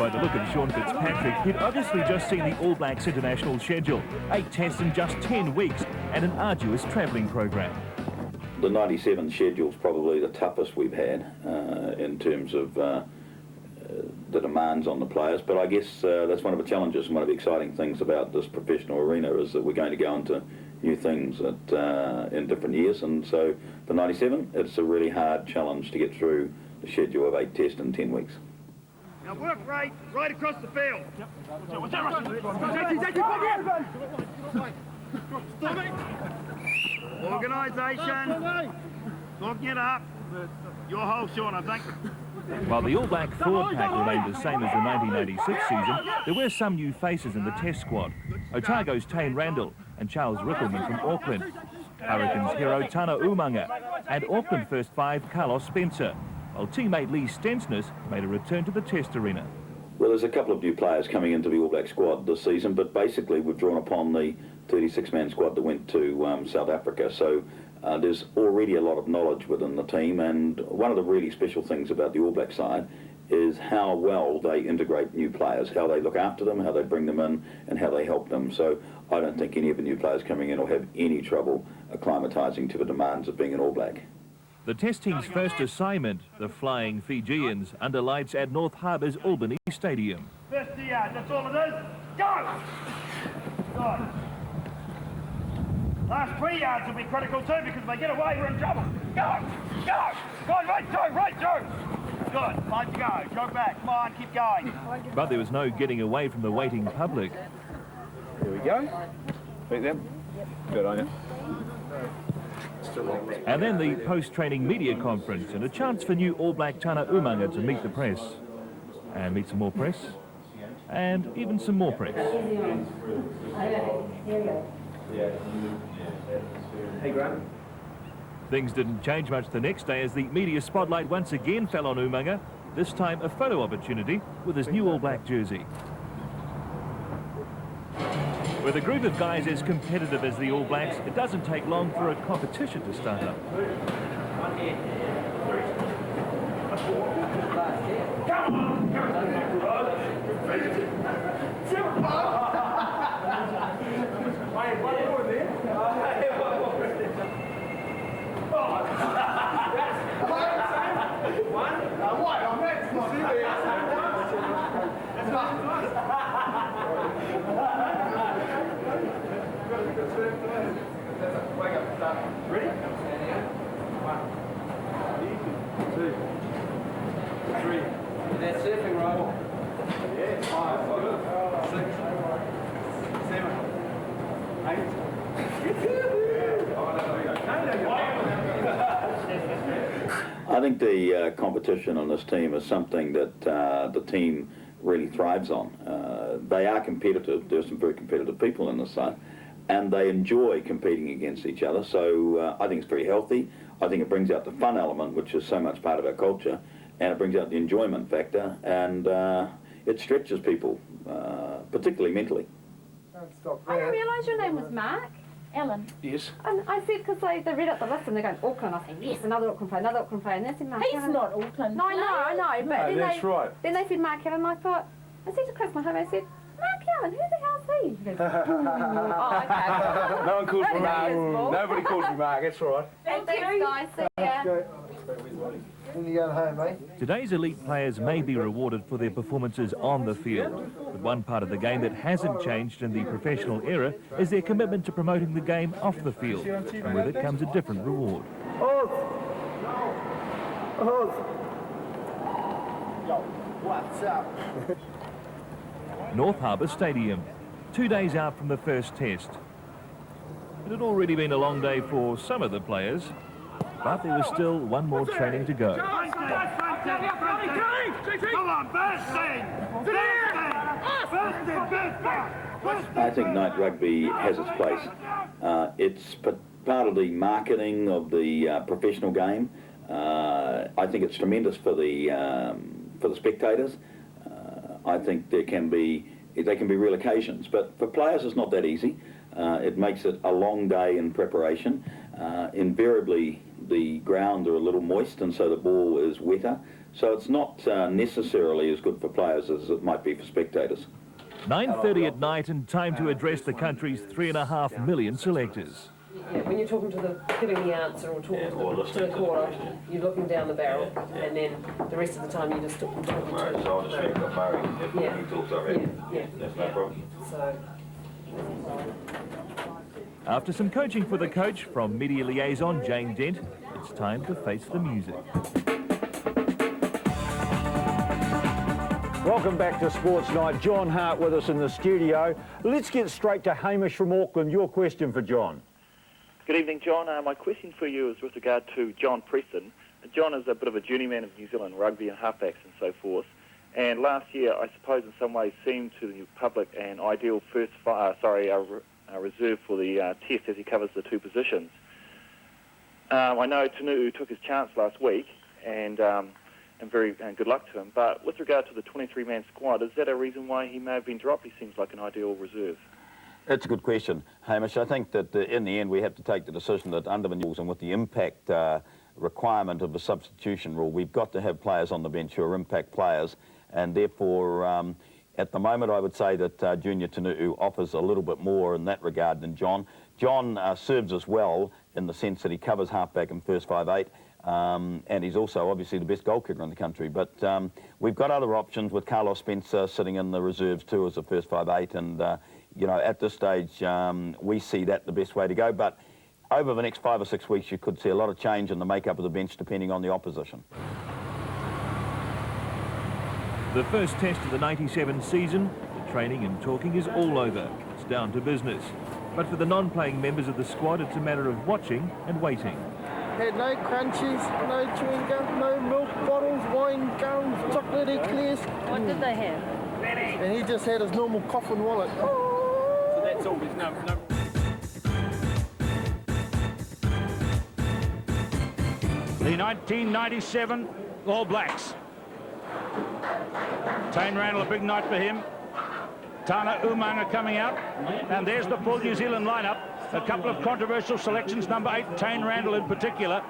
By the look of Sean Fitzpatrick, he'd obviously just seen the All Blacks international schedule. 8 tests in just 10 weeks and an arduous travelling program. The 97 schedule's probably the toughest we've had in terms of the demands on the players, but I guess that's one of the challenges and one of the exciting things about this professional arena is that we're going to go into new things in different years, and so for 97 it's a really hard challenge to get through the schedule of 8 tests in 10 weeks. Now work right across the field. Organisation, looking it up. Your hole, Sean, I think. While the All Black forward pack remained the same as the 1996 season, there were some new faces in the Test squad. Otago's Tane Randall and Charles Rickelman from Auckland. Hurricanes hero Tana Umanga and Auckland first 5 Carlos Spencer, while teammate Lee Stensness made a return to the Test arena. Well, there's a couple of new players coming into the All Black squad this season, but basically we've drawn upon the 36-man squad that went to South Africa, so there's already a lot of knowledge within the team, and one of the really special things about the All Black side is how well they integrate new players, how they look after them, how they bring them in, and how they help them. So I don't think any of the new players coming in will have any trouble acclimatising to the demands of being an All Black. The Test team's first assignment, the Flying Fijians, under lights at North Harbour's Albany Stadium. 50 yards, that's all it is. Go! Good. Last 3 yards will be critical too, because if they get away, we're in trouble. Go! Go! Go right through! Good, time to go. Go back, come on, keep going. But there was no getting away from the waiting public. Here we go. Beat them. Good on you. And then the post-training media conference and a chance for new All Black Tana Umanga to meet the press. And meet some more press. And even some more press. Hey, Grant. Things didn't change much the next day as the media spotlight once again fell on Umanga, this time a photo opportunity with his new All Black jersey. With a group of guys as competitive as the All Blacks, it doesn't take long for a competition to start up. Ready? 1, 2, 3. That's surfing, right? Yeah. 5, 6, 7, 8. I think the competition on this team is something that the team really thrives on. They are competitive. There's some very competitive people in this side, and they enjoy competing against each other. So I think it's very healthy. I think it brings out the fun element, which is so much part of our culture, and it brings out the enjoyment factor, and it stretches people, particularly mentally. I didn't realise your name was Mark. Ellen. Yes. And I said, because they read out the list and they're going, Auckland. I said, yes, another Auckland player, another Auckland player. And they said, Mark He's Ellen. not Auckland. No, I know. But No, that's right. Then they said Mark Ellen, and I thought, I said to Chris, my husband, I said, Mark Ellen, who the hell's he? He goes, oh, okay. No one calls me Mark. Useful. Nobody calls me Mark, that's all right. Thanks, guys. See ya. When you going home, mate? Today's elite players may be rewarded for their performances on the field, but one part of the game that hasn't changed in the professional era is their commitment to promoting the game off the field, and with it comes a different reward. What's up? North Harbour Stadium, 2 days out from the first test. It had already been a long day for some of the players, but there was still one more training to go. Come on, first thing! I think night rugby has its place. It's part of the marketing of the professional game. I think it's tremendous for the spectators. I think they can be real occasions, but for players it's not that easy. It makes it a long day in preparation. Invariably the ground are a little moist and so the ball is wetter. So it's not necessarily as good for players as it might be for spectators. 9:30 at night and time to address the country's 3.5 million selectors. Yeah, when you're talking to the, giving the answer or talking to the caller, you're looking down the barrel, and then the rest of the time you just talking to Right, so I'll just ring up Murray if he talks already. Yeah. That's no problem. So, After some coaching for the coach from media liaison Jane Dent, it's time to face the music. Welcome back to Sports Night. John Hart with us in the studio. Let's get straight to Hamish from Auckland. Your question for John. Good evening, John. My question for you is with regard to John Preston. John is a bit of a journeyman of New Zealand rugby and halfbacks and so forth. And last year, I suppose in some ways seemed to the public an ideal reserve for the test as he covers the two positions. I know Tunu'u took his chance last week, and good luck to him. But with regard to the 23-man squad, is that a reason why he may have been dropped? He seems like an ideal reserve. It's a good question, Hamish. I think that in the end we have to take the decision that under the rules and with the impact requirement of the substitution rule, we've got to have players on the bench who are impact players, and therefore at the moment I would say that Junior Tunu'u offers a little bit more in that regard than John. John serves us well in the sense that he covers halfback and first 5'8", and he's also obviously the best goal kicker in the country. But we've got other options with Carlos Spencer sitting in the reserves too as a first 5'8", and you know, at this stage we see that the best way to go. But over the next 5 or 6 weeks you could see a lot of change in the makeup of the bench depending on the opposition. The first test of the 97 season, the training and talking is all over. It's down to business. But for the non-playing members of the squad, it's a matter of watching and waiting. Had no crunchies, no chewing gum, no milk bottles, wine gums, chocolate eclairs. What did they have? And he just had his normal coffin wallet. So that's all. There's no. The 1997 All Blacks. Tane Randall, a big night for him. Tana Umanga coming out, and there's the full New Zealand lineup. A couple of controversial selections, number 8, Tane Randall in particular,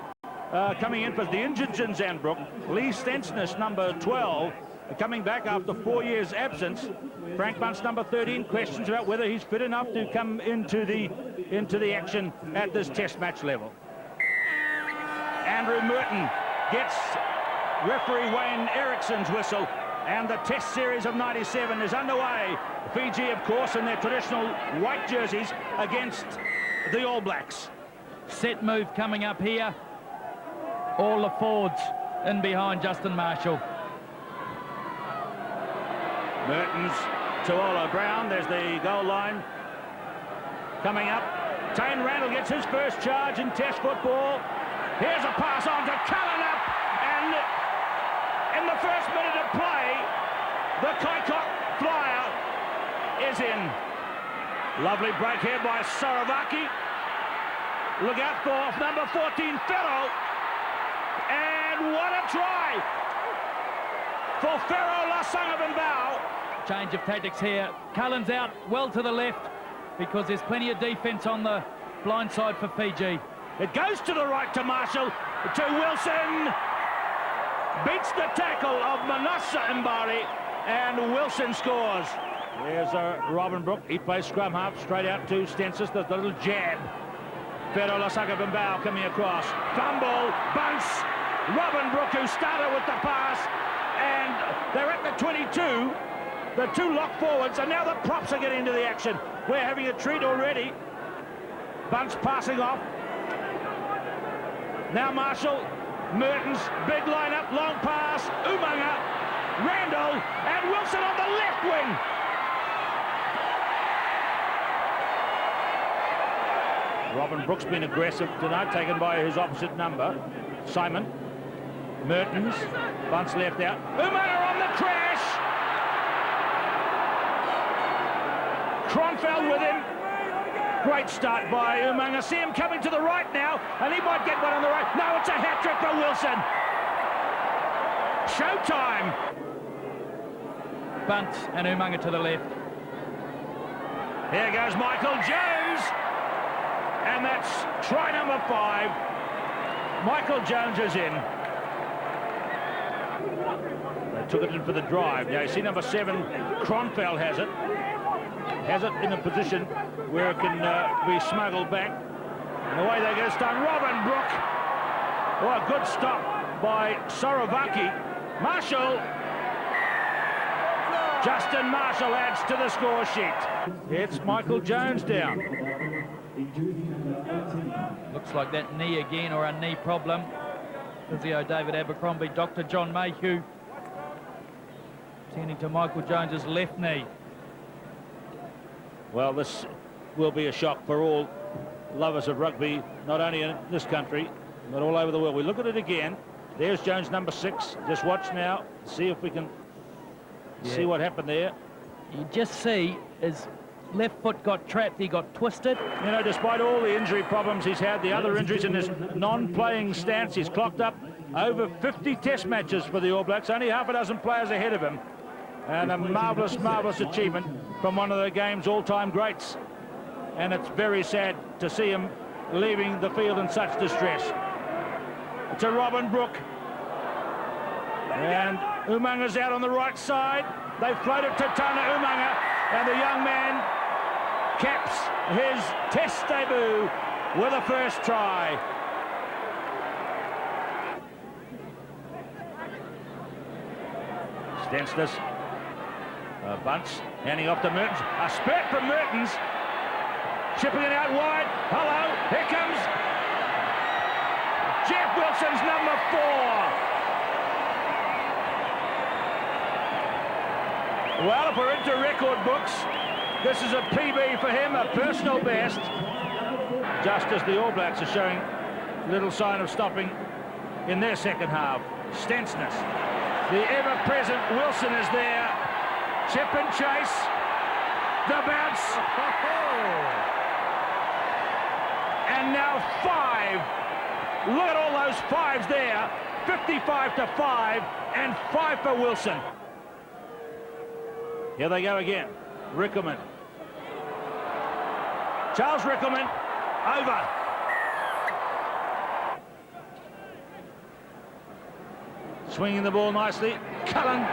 coming in for the injured Zinzan Brooke. Lee Stensness, number 12, coming back after 4 years' absence. Frank Bunce, number 13, questions about whether he's fit enough to come into the action at this test match level. Andrew Merton gets referee Wayne Ericsson's whistle, and the test series of 97 is underway. Fiji, of course, in their traditional white jerseys against the All Blacks. Set move coming up here. All the forwards in behind Justin Marshall. Mertens to Ola Brown. There's the goal line coming up. Tane Randall gets his first charge in test football. Here's a pass on to Cullen up, and in the first minute of play, the Kaikok flyer is in. Lovely break here by Saravaki. Look out for number 14, Ferro. And what a try for Ferro Lasanga-Bimbao. Change of tactics here. Cullen's out well to the left because there's plenty of defence on the blind side for Fiji. It goes to the right to Marshall, to Wilson. Beats the tackle of Manasa Mbari, and Wilson scores. There's Robin Brooke. He plays scrum half straight out to Stensis. There's the little jab. Ferro Lasanga-Bimbao coming across. Fumble, Bunce. Robin Brooke, who started with the pass, and they're at the 22. The two lock forwards, and now the props are getting into the action. We're having a treat already. Bunce passing off. Now Marshall, Mertens, big lineup, long pass, Umanga, Randall, and Wilson on the left wing. Robin Brooke's been aggressive tonight, taken by his opposite number, Simon. Mertens, Bunce left out, Umanga on the crash. Kronfeld with him. Great start by Umanga. See him coming to the right now, and he might get one on the right. No, it's a hat-trick for Wilson. Showtime. Bunce and Umanga to the left. Here goes Michael Jones. And that's try number 5. Michael Jones is in. They took it in for the drive. Now you see number 7, Kronfeld has it. Has it in a position where it can be smuggled back. And away they go, start Robin Brooke. Oh, a good stop by Sorovaki. Marshall. Justin Marshall adds to the score sheet. It's Michael Jones down. Looks like that knee again, or a knee problem. Physio David Abercrombie, Dr. John Mayhew tending to Michael Jones's left knee. Well, this will be a shock for all lovers of rugby, not only in this country, but all over the world. We look at it again. There's Jones, number 6. Just watch now, see if we can see what happened there. You just see his left foot got trapped, he got twisted. You know, despite all the injury problems he's had, the other injuries in his non-playing stance, he's clocked up over 50 test matches for the All Blacks, only half a dozen players ahead of him. And a marvellous, marvellous achievement from one of the game's all-time greats. And it's very sad to see him leaving the field in such distress. To Robin Brooke. And Umanga's out on the right side. They float it to Tana Umanga, and the young man caps his test debut with a first try. Stensness. Bunce handing off to Mertens. A spurt from Mertens. Chipping it out wide. Hello, here comes Jeff Wilson's number 4. Well, if we're into record books, this is a PB for him, a personal best. Just as the All Blacks are showing little sign of stopping in their second half. Stensness. The ever-present Wilson is there. Chip and chase. The bounce. And now 5. Look at all those 5s there. 55-5 and 5 for Wilson. Here they go again. Rickelman. Charles Rickelman. Over. Swinging the ball nicely. Cullen.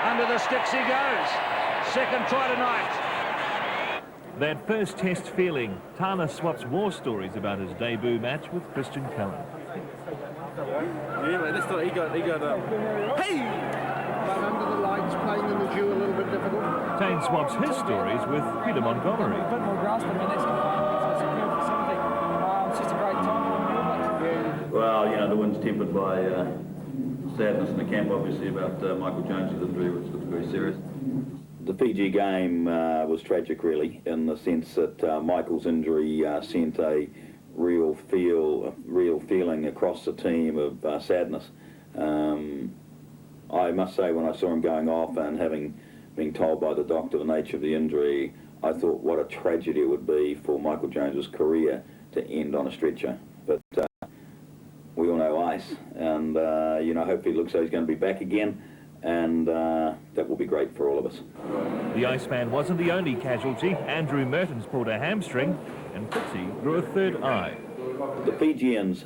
Under the sticks he goes. Second try tonight. That first test feeling, Tana swaps war stories about his debut match with Christian Cullen. Yeah, mate, he got hey! But under the lights, playing in the dew a little bit difficult. Tane swaps his stories with Peter Montgomery. A bit more grasp, I mean, that's perfect. Something. It's just a great time. Well, you know, the wind's tempered by sadness in the camp, obviously, about Michael Jones' injury, which looks very serious. The Fiji game was tragic, really, in the sense that Michael's injury sent a real feeling across the team of sadness. I must say, when I saw him going off and having been told by the doctor the nature of the injury, I thought what a tragedy it would be for Michael Jones's career to end on a stretcher. But we all know ice, and you know, hopefully it looks like he's going to be back again, and that will be great for all of us. The Iceman wasn't the only casualty. Andrew Mertens pulled a hamstring, and Fitzy grew a third eye. The Fijians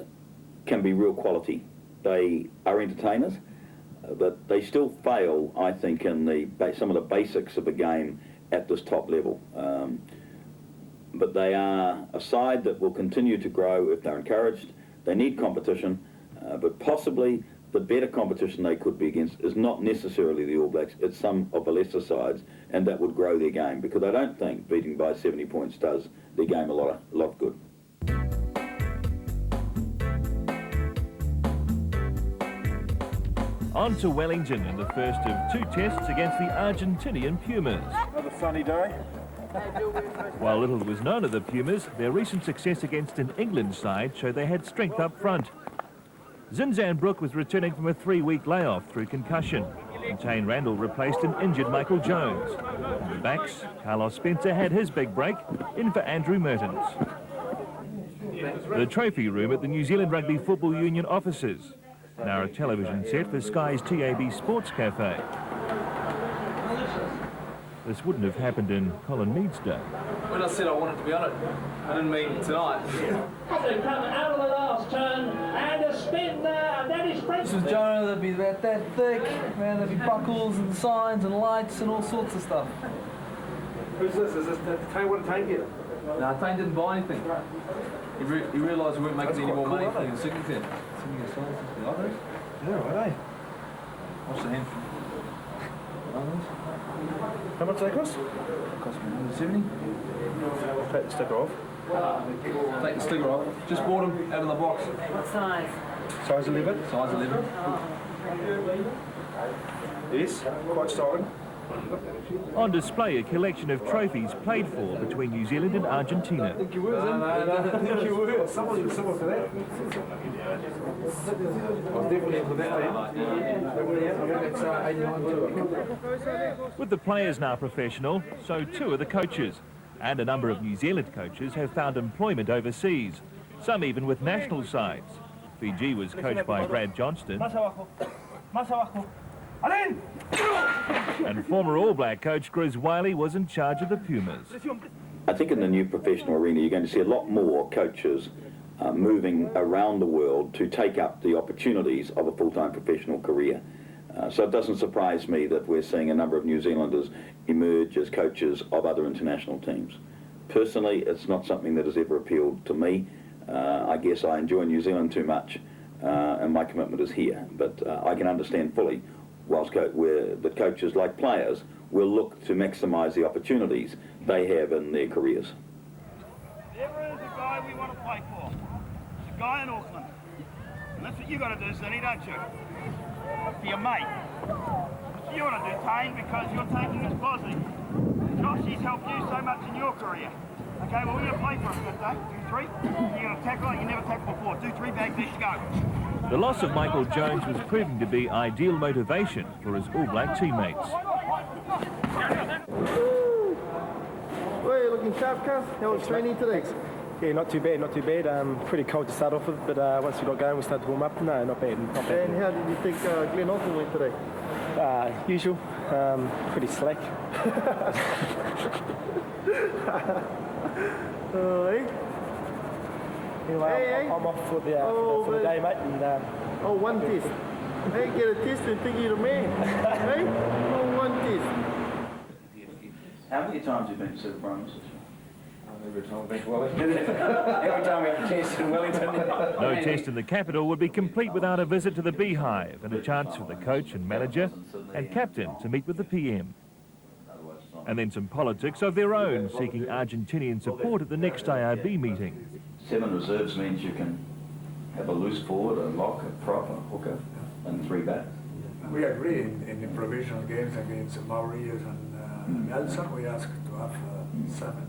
can be real quality. They are entertainers, but they still fail, I think, in some of the basics of the game at this top level. But they are a side that will continue to grow if they're encouraged. They need competition, but possibly the better competition they could be against is not necessarily the All Blacks, it's some of the lesser sides, and that would grow their game, because I don't think beating by 70 points does their game a lot of good. On to Wellington in the first of 2 tests against the Argentinian Pumas. Another sunny day. While little was known of the Pumas, their recent success against an England side showed they had strength up front. Zinzan Brooke was returning from a 3-week layoff through concussion, and Tane Randall replaced an injured Michael Jones. On the backs, Carlos Spencer had his big break, in for Andrew Mertens. The trophy room at the New Zealand Rugby Football Union offices. Now a television set for Sky's TAB Sports Cafe. This wouldn't have happened in Colin Mead's day. When I said I wanted to be on it, I didn't mean tonight. Coming out of the last turn, and a spin there, and that is This was Jonah, that'd be about that thick, man, there'd be buckles and signs and lights and all sorts of stuff. Who's this? Is this Tane? What did Tane get? No, Tane didn't buy anything. He realised we weren't making any more money for the signals there. Yeah, right. Watch the hand. How much do they cost? Cost me 170. Take the sticker off. Take the sticker off. Just bought them out of the box. What size? Size 11? Size 11. Yes, quite styling. On display, a collection of trophies played for between New Zealand and Argentina. I think you were, no, I think you were. Someone for that. I was definitely for that. It's 89. With the players now professional, so too are the coaches. And a number of New Zealand coaches have found employment overseas, some even with national sides. Fiji was coached by Brad Johnston, and former All Black coach Grizz Wiley was in charge of the Pumas. I think in the new professional arena you're going to see a lot more coaches moving around the world to take up the opportunities of a full-time professional career. So it doesn't surprise me that we're seeing a number of New Zealanders emerge as coaches of other international teams. Personally, it's not something that has ever appealed to me. I guess I enjoy New Zealand too much and my commitment is here. But I can understand fully whilst the coaches, like players, will look to maximise the opportunities they have in their careers. There is a guy we want to play for. It's a guy in Auckland. And that's what you got to do, Zinny, don't you? For your mate. That's what you want to do, Tane, because you're taking his posse. Josh, he's helped you so much in your career. Okay, well, we're going to play for him good day. 2-3. You're going to tackle like you never tackled before. 2-3 bags, there you go. The loss of Michael Jones was proving to be ideal motivation for his All Black teammates. Well, you're looking sharp, Cuz. How was training today? Yeah, not too bad, not too bad. Pretty cold to start off with, but once we got going, we started to warm up. No, not bad, not bad. And how did you think Glenn Austin went today? Usual, pretty slack. Anyway, Hey. I'm off for the day, mate. And, Oh, one test. Hey, get a test and think you're the man. Hey? Oh, one test. How many times have you been to Super Primus? Every time we have a test in Wellington. No test in the capital would be complete without a visit to the Beehive and a chance for the coach and manager and captain to meet with the PM. And then some politics of their own, seeking Argentinian support at the next IRB meeting. 7 reserves means you can have a loose forward, a lock, a prop, a hooker, and 3 backs. We agree in the provisional games against Mauritius and Nelson, we asked to have 7.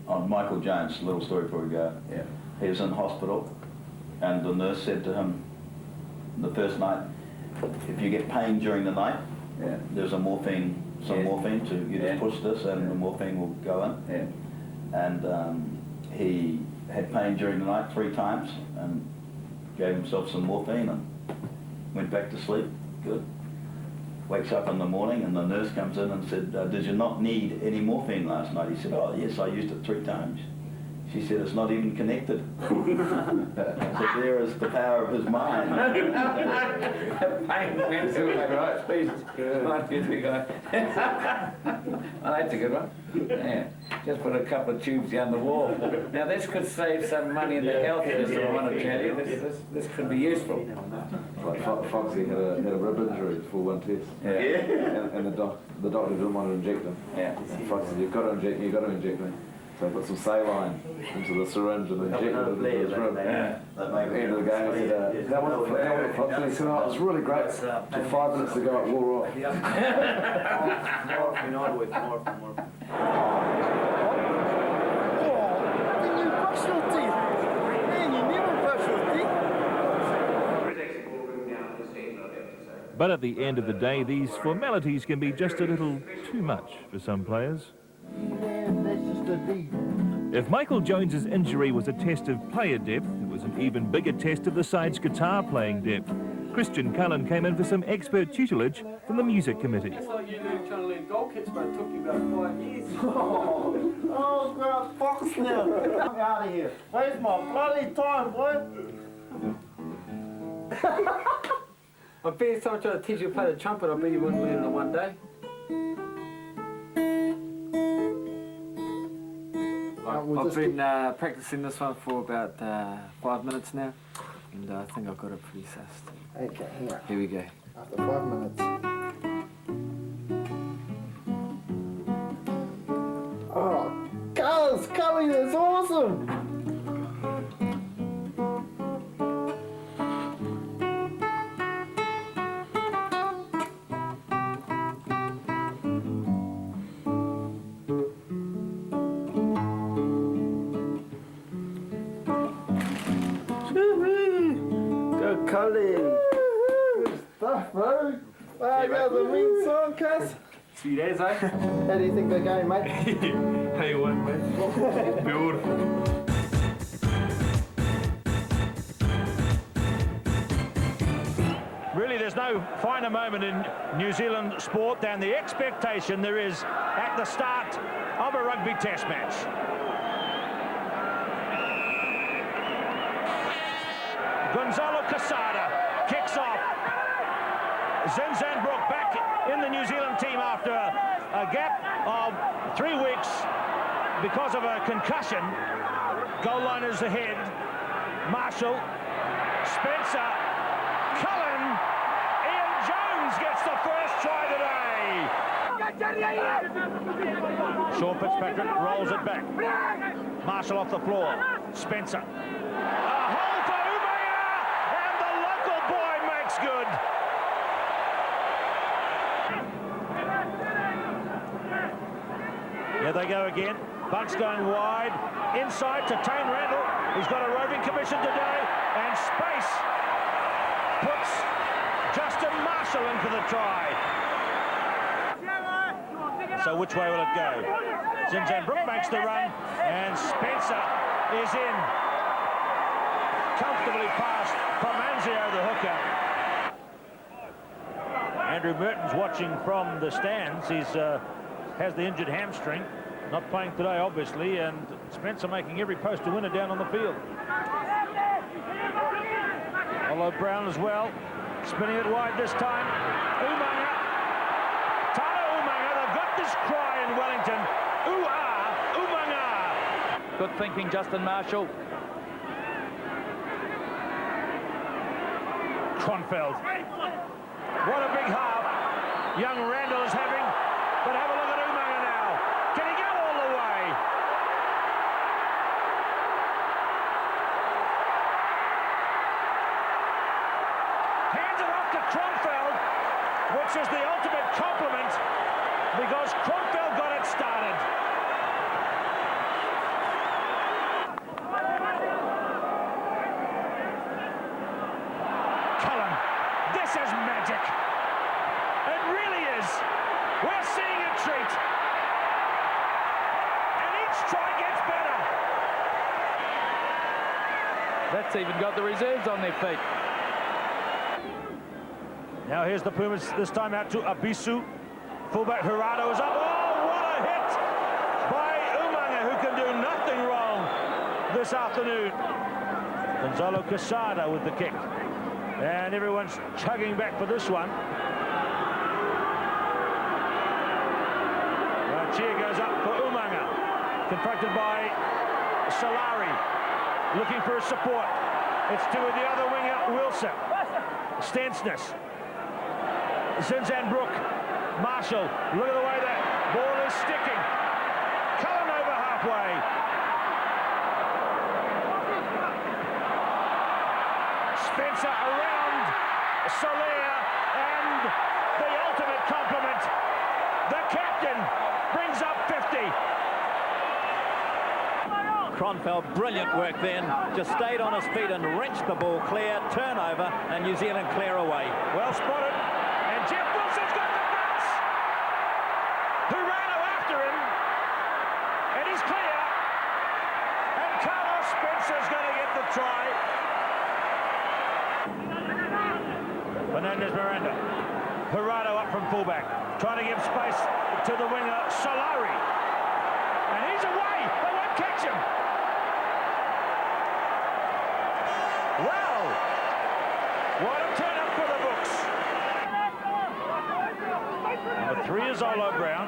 On Michael Jones, a little story before we go. Yeah. He was in hospital, and the nurse said to him the first night, if you get pain during the night, there's some morphine to, you just push this and the morphine will go in. And he had pain during the night 3 times and gave himself some morphine and went back to sleep. Good. Wakes up in the morning and the nurse comes in and said, did you not need any morphine last night? He said, oh yes, I used it 3 times. She said, it's not even connected. So there is the power of his mind. Right, please. Smart guy. Oh, that's a good one. Yeah. Just put a couple of tubes down the wall. Now this could save some money in the health system, I want to tell you. This could be useful. Like Foxy had a rib injury before one test. Yeah. And the doctor didn't want to inject him. Yeah. Foxy said, you've got to inject me. So I put some saline into the syringe and injected it into his rib. At the end of the game, I said, how was it, Foxy? He said, oh, it was really great. Till 5 minutes ago, it wore off. More. Then you brush your teeth. Man, you never brush your teeth. But at the end of the day, these formalities can be just a little too much for some players. That's just a D. If Michael Jones's injury was a test of player depth, it was an even bigger test of the side's guitar playing depth. Christian Cullen came in for some expert tutelage from the music committee. I thought you were trying to learn goal kicks, but it took you about 5 years. Oh, God, fox now. I'm out of here. Where's my bloody time, boy? I bet if someone tried to teach you to play the trumpet, I bet you wouldn't learn it in one day. I've been practicing this one for about 5 minutes now, and I think I've got it pretty sussed. Okay, here we go. After 5 minutes. Oh, Carlos, Cullen, that's awesome! Cullen. Good stuff, bro. I got the wing song, cuss. Sweet as, eh? How do you think they're going, mate? How you want, mate? Beautiful. Really, there's no finer moment in New Zealand sport than the expectation there is at the start of a rugby test match. Gonzalo Quesada kicks off. Zinzan Brooke back in the New Zealand team after a gap of 3 weeks because of a concussion. Goal line is ahead. Marshall, Spencer, Cullen, Ian Jones gets the first try today. Sean Fitzpatrick rolls it back. Marshall off the floor. Spencer. A hole for Umaya, and the local boy makes good. Here they go again. Bucks going wide. Inside to Tane Randall. He's got a roving commission today. And space puts Justin Marshall in for the try. So which way will it go? Zinzan Brooke makes the run. And Spencer is in. Comfortably past Pomanzio, the hooker. Andrew Merton's watching from the stands. He's has the injured hamstring. Not playing today, obviously, and Spencer making every post to win it down on the field. Follow Brown as well. Spinning it wide this time. Umanga. Tana Umanga. They've got this cry in Wellington. Ooh-ah, Umanga. Good thinking, Justin Marshall. Kronfeld. What a big half young Randall is having. But have a look at Umanga now. Can he go all the way? Hands it off to Kronfeld, which is the ultimate compliment because Kronfeld got it started. Cullen, this is magic. It really is. We're seeing a treat. And each try gets better. That's even got the reserves on their feet. Now here's the Pumas, this time out to Abisu. Fullback Hirado is up. Oh, what a hit by Umanga, who can do nothing wrong this afternoon. Gonzalo Quesada with the kick. And everyone's chugging back for this one. Cheer goes up for Umanga, confronted by Solari, looking for his support. It's to the other winger, Wilson. Stensness. Zinzan Brooke. Marshall, look at the way that ball is sticking. Cullen over halfway. Spencer around Soler, and the ultimate compliment. The captain brings up 50. Kronfeld, brilliant work then. Just stayed on his feet and wrenched the ball clear. Turnover, and New Zealand clear away. Well spotted. And Jeff Wilson's got the bounce. Hirano after him. And he's clear. And Carlos Spencer's going to get the try. Fernandez Miranda. Gerardo up from fullback, trying to give space to the winger, Solari. And he's away. They won't catch him. Wow. What a turn up for the books. Number 3 is Olo Brown.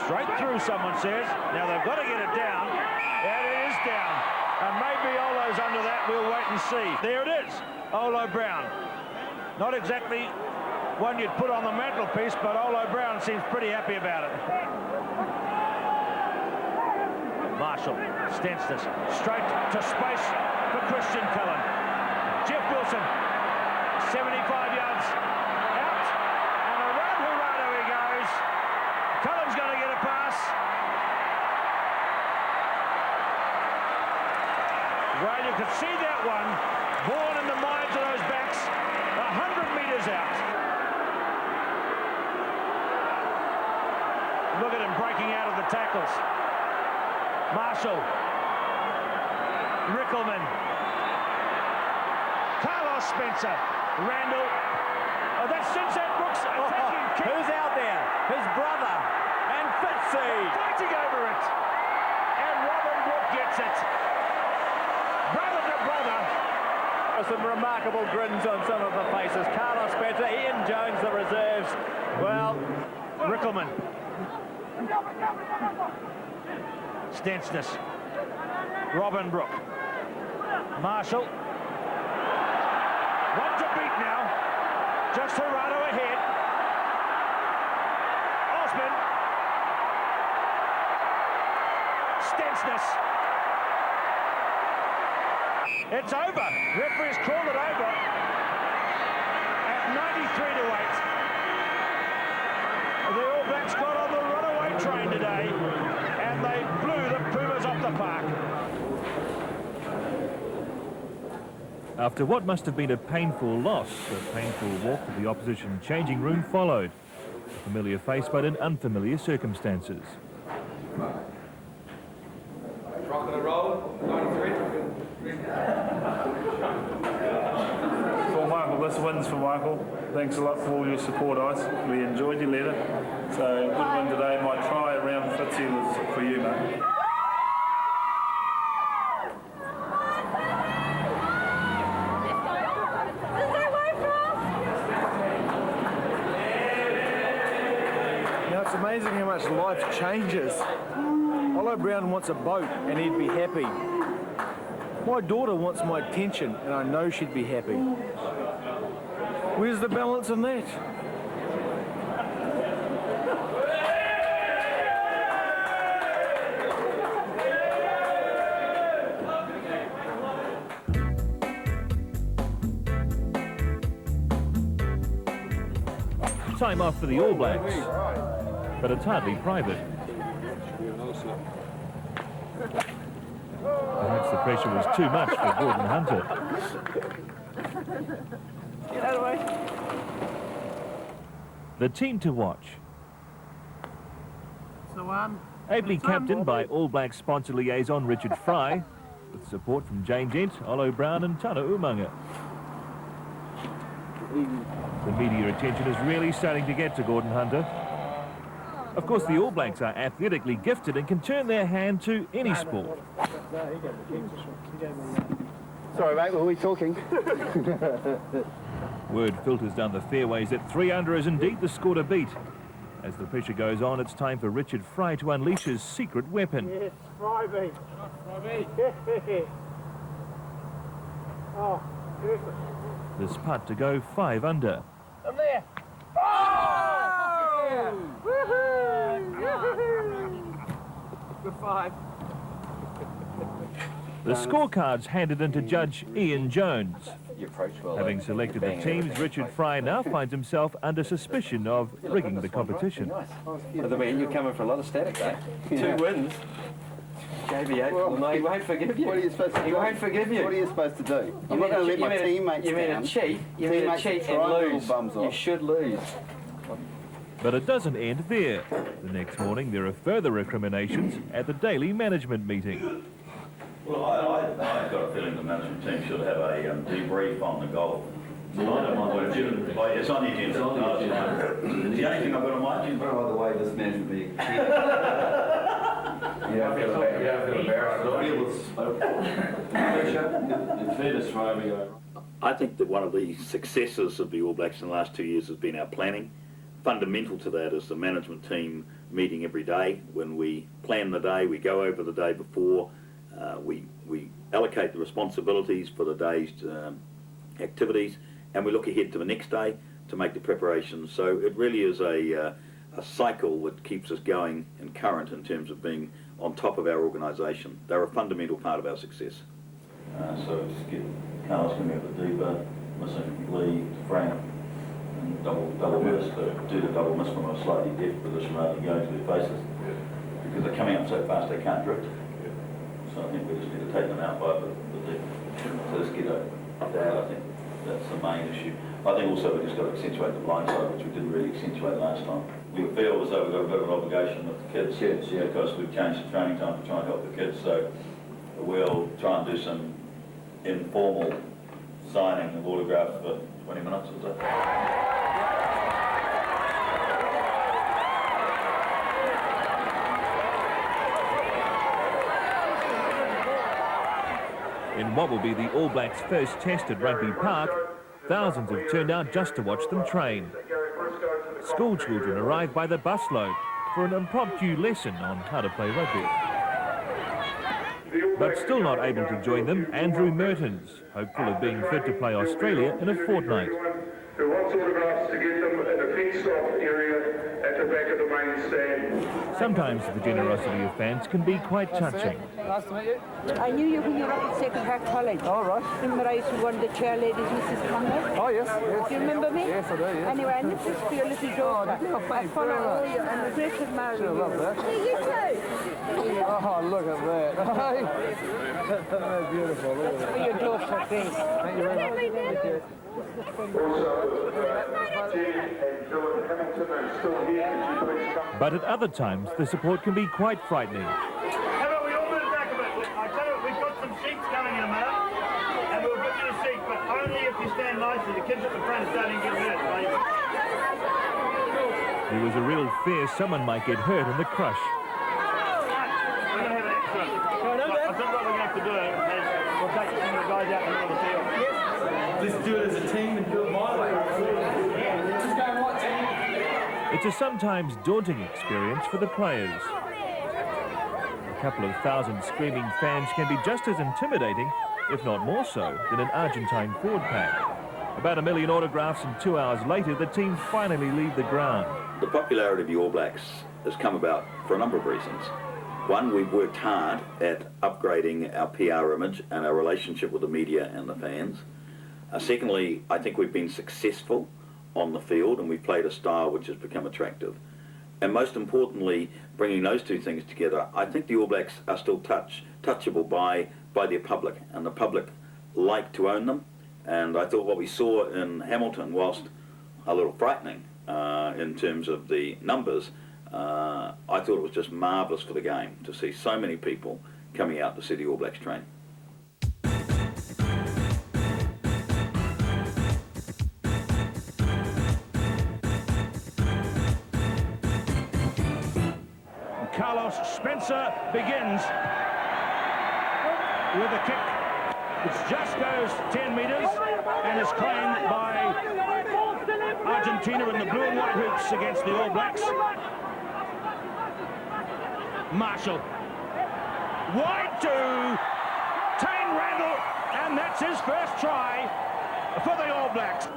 Straight through, someone says. Now they've got to get it down. And it is down. And maybe Olo's under that. We'll wait and see. There it is. Olo Brown. Not exactly one you'd put on the mantelpiece, but Olo Brown seems pretty happy about it. Marshall, Stensness, straight to space for Christian Cullen. Jeff Wilson, 75 yards out, and around Gerardo he goes. Cullen's going to get a pass. Well, you could see that one, born in the minds of those backs, 100 metres out. Look at him breaking out of the tackles. Marshall. Rickelman. Carlos Spencer. Randall. Oh, that's Zinzan Brooks attacking. Who's out there? His brother. And Fitzy. Fighting over it. And Robin Brooke gets it. Brother to brother. Some remarkable grins on some of the faces. Carlos Spencer, Ian Jones, the reserves. Well, Rickelman. Stensness. Robin Brooke. Marshall. One to beat now. Just Gerardo ahead. Osman. Stensness. It's over. Referee's called it over at 93 to 8. The All Blacks got on the runaway train today, and they blew the Pumas off the park. After what must have been a painful loss, a painful walk to the opposition changing room followed. A familiar face, but in unfamiliar circumstances. Rock and roll, 93. For Michael, this wins for Michael. Thanks a lot for all your support, Ice. We enjoyed your letter. So, good win today. My try around Fitzy was for you, mate. Now, it's amazing how much life changes. Olo Brown wants a boat and he'd be happy. My daughter wants my attention and I know she'd be happy. Where's the balance in that? Time off for the All Blacks, but it's hardly private. Perhaps the pressure was too much for Gordon Hunter. Get out of the way. The team to watch. Ably captained by All Blacks sponsor liaison Richard Fry, with support from James Ent, Olo Brown and Tana Umaga. The media attention is really starting to get to Gordon Hunter. Of course, the All Blacks are athletically gifted and can turn their hand to any sport. Sorry, mate, were we talking? Word filters down the fairways that 3 under is indeed the score to beat. As the pressure goes on, it's time for Richard Fry to unleash his secret weapon. Yes, Fry B. Oh, seriously. This putt to go 5 under. I'm there. Oh! Woohoo! Good 5. The scorecards handed in to Judge Ian Jones. Having selected the teams, Richard Fry now finds himself under suspicion of rigging the competition. By the way, you're coming for a lot of static, eh? 2 wins. JB8, well, no, he won't forgive you. What are you supposed to do? He won't forgive you. What are you supposed to do? I'm not going to let my teammates down. You mean to cheat? You mean to cheat and lose? You should lose. But it doesn't end there. The next morning, there are further recriminations at the daily management meeting. Well, I've got a feeling the management team should have a debrief on the golf Oh, it's on the agenda. No, it's the only thing I've got on my agenda. By the way, this man should be. I think that one of the successes of the All Blacks in the last 2 years has been our planning. Fundamental to that is the management team meeting every day. When we plan the day, we go over the day before, we allocate the responsibilities for the day's activities, and we look ahead to the next day to make the preparations. So it really is a cycle that keeps us going and current in terms of being on top of our organisation. They're a fundamental part of our success. So just get Carlos coming out the deeper, missing Lee, Frank, and double miss, but do the double miss from a slightly deep position rather than going to their faces. Because they're coming up so fast they can't drift. So I think we just need to take them out by the deep. So let's get that, I think that's the main issue. I think also we've just got to accentuate the blind side, which we didn't really accentuate last time. We feel as though we've got a bit of an obligation with the kids, because we've changed the training time to try and help the kids. So we'll try and do some informal signing of autographs for 20 minutes or so. In what will be the All Blacks' first test at Rugby Park, thousands have turned out just to watch them train. School children arrive by the busload for an impromptu lesson on how to play rugby. But still not able to join them, Andrew Mertens, hopeful of being fit to play Australia in a fortnight. Who wants autographs to get them in a fenced-off area at the back of the main stand. Sometimes the generosity of fans can be quite touching. Nice to meet you. I knew you when you were up at Second Hart College. Oh, right. Remember I used to run the cheerleaders, Mrs. Conway? Oh, yes, yes. Do you remember me? Yes, I do, yes. Anyway, and this is for your little daughter. Oh, I follow all you and regretted marrying you. I love that. Yeah, you too. Oh, look at that. That's beautiful. Look at that. For your daughter, Grace. Thank you very much. But at other times, the support can be quite frightening. How about we all move back a bit? I tell you what, we've got some seats coming in a minute, and we'll get you a seat, but only if you stand nicely. The kids at the front are starting to get hurt, mate. There was a real fear someone might get hurt in the crush. We're going to have an accident. I think what we're going to have to do is we'll take some of the guys out in the middle of the field. Let's do it as a team and do it my way. Just go right, team. It's a sometimes daunting experience for the players. A couple of thousand screaming fans can be just as intimidating, if not more so, than an Argentine forward pack. About 1 million autographs, and 2 hours later, the team finally leave the ground. The popularity of the All Blacks has come about for a number of reasons. One, we've worked hard at upgrading our PR image and our relationship with the media and the fans. Secondly, I think we've been successful on the field and we've played a style which has become attractive. And most importantly, bringing those two things together, I think the All Blacks are still touchable by their public, and the public like to own them. And I thought what we saw in Hamilton, whilst a little frightening in terms of the numbers, I thought it was just marvellous for the game to see so many people coming out to see the All Blacks train. Carlos Spencer begins with a kick which just goes 10 metres and is claimed by Argentina in the blue and white hoops against the All Blacks. Marshall. Wide to Tane Randall, and that's his first try for the All Blacks.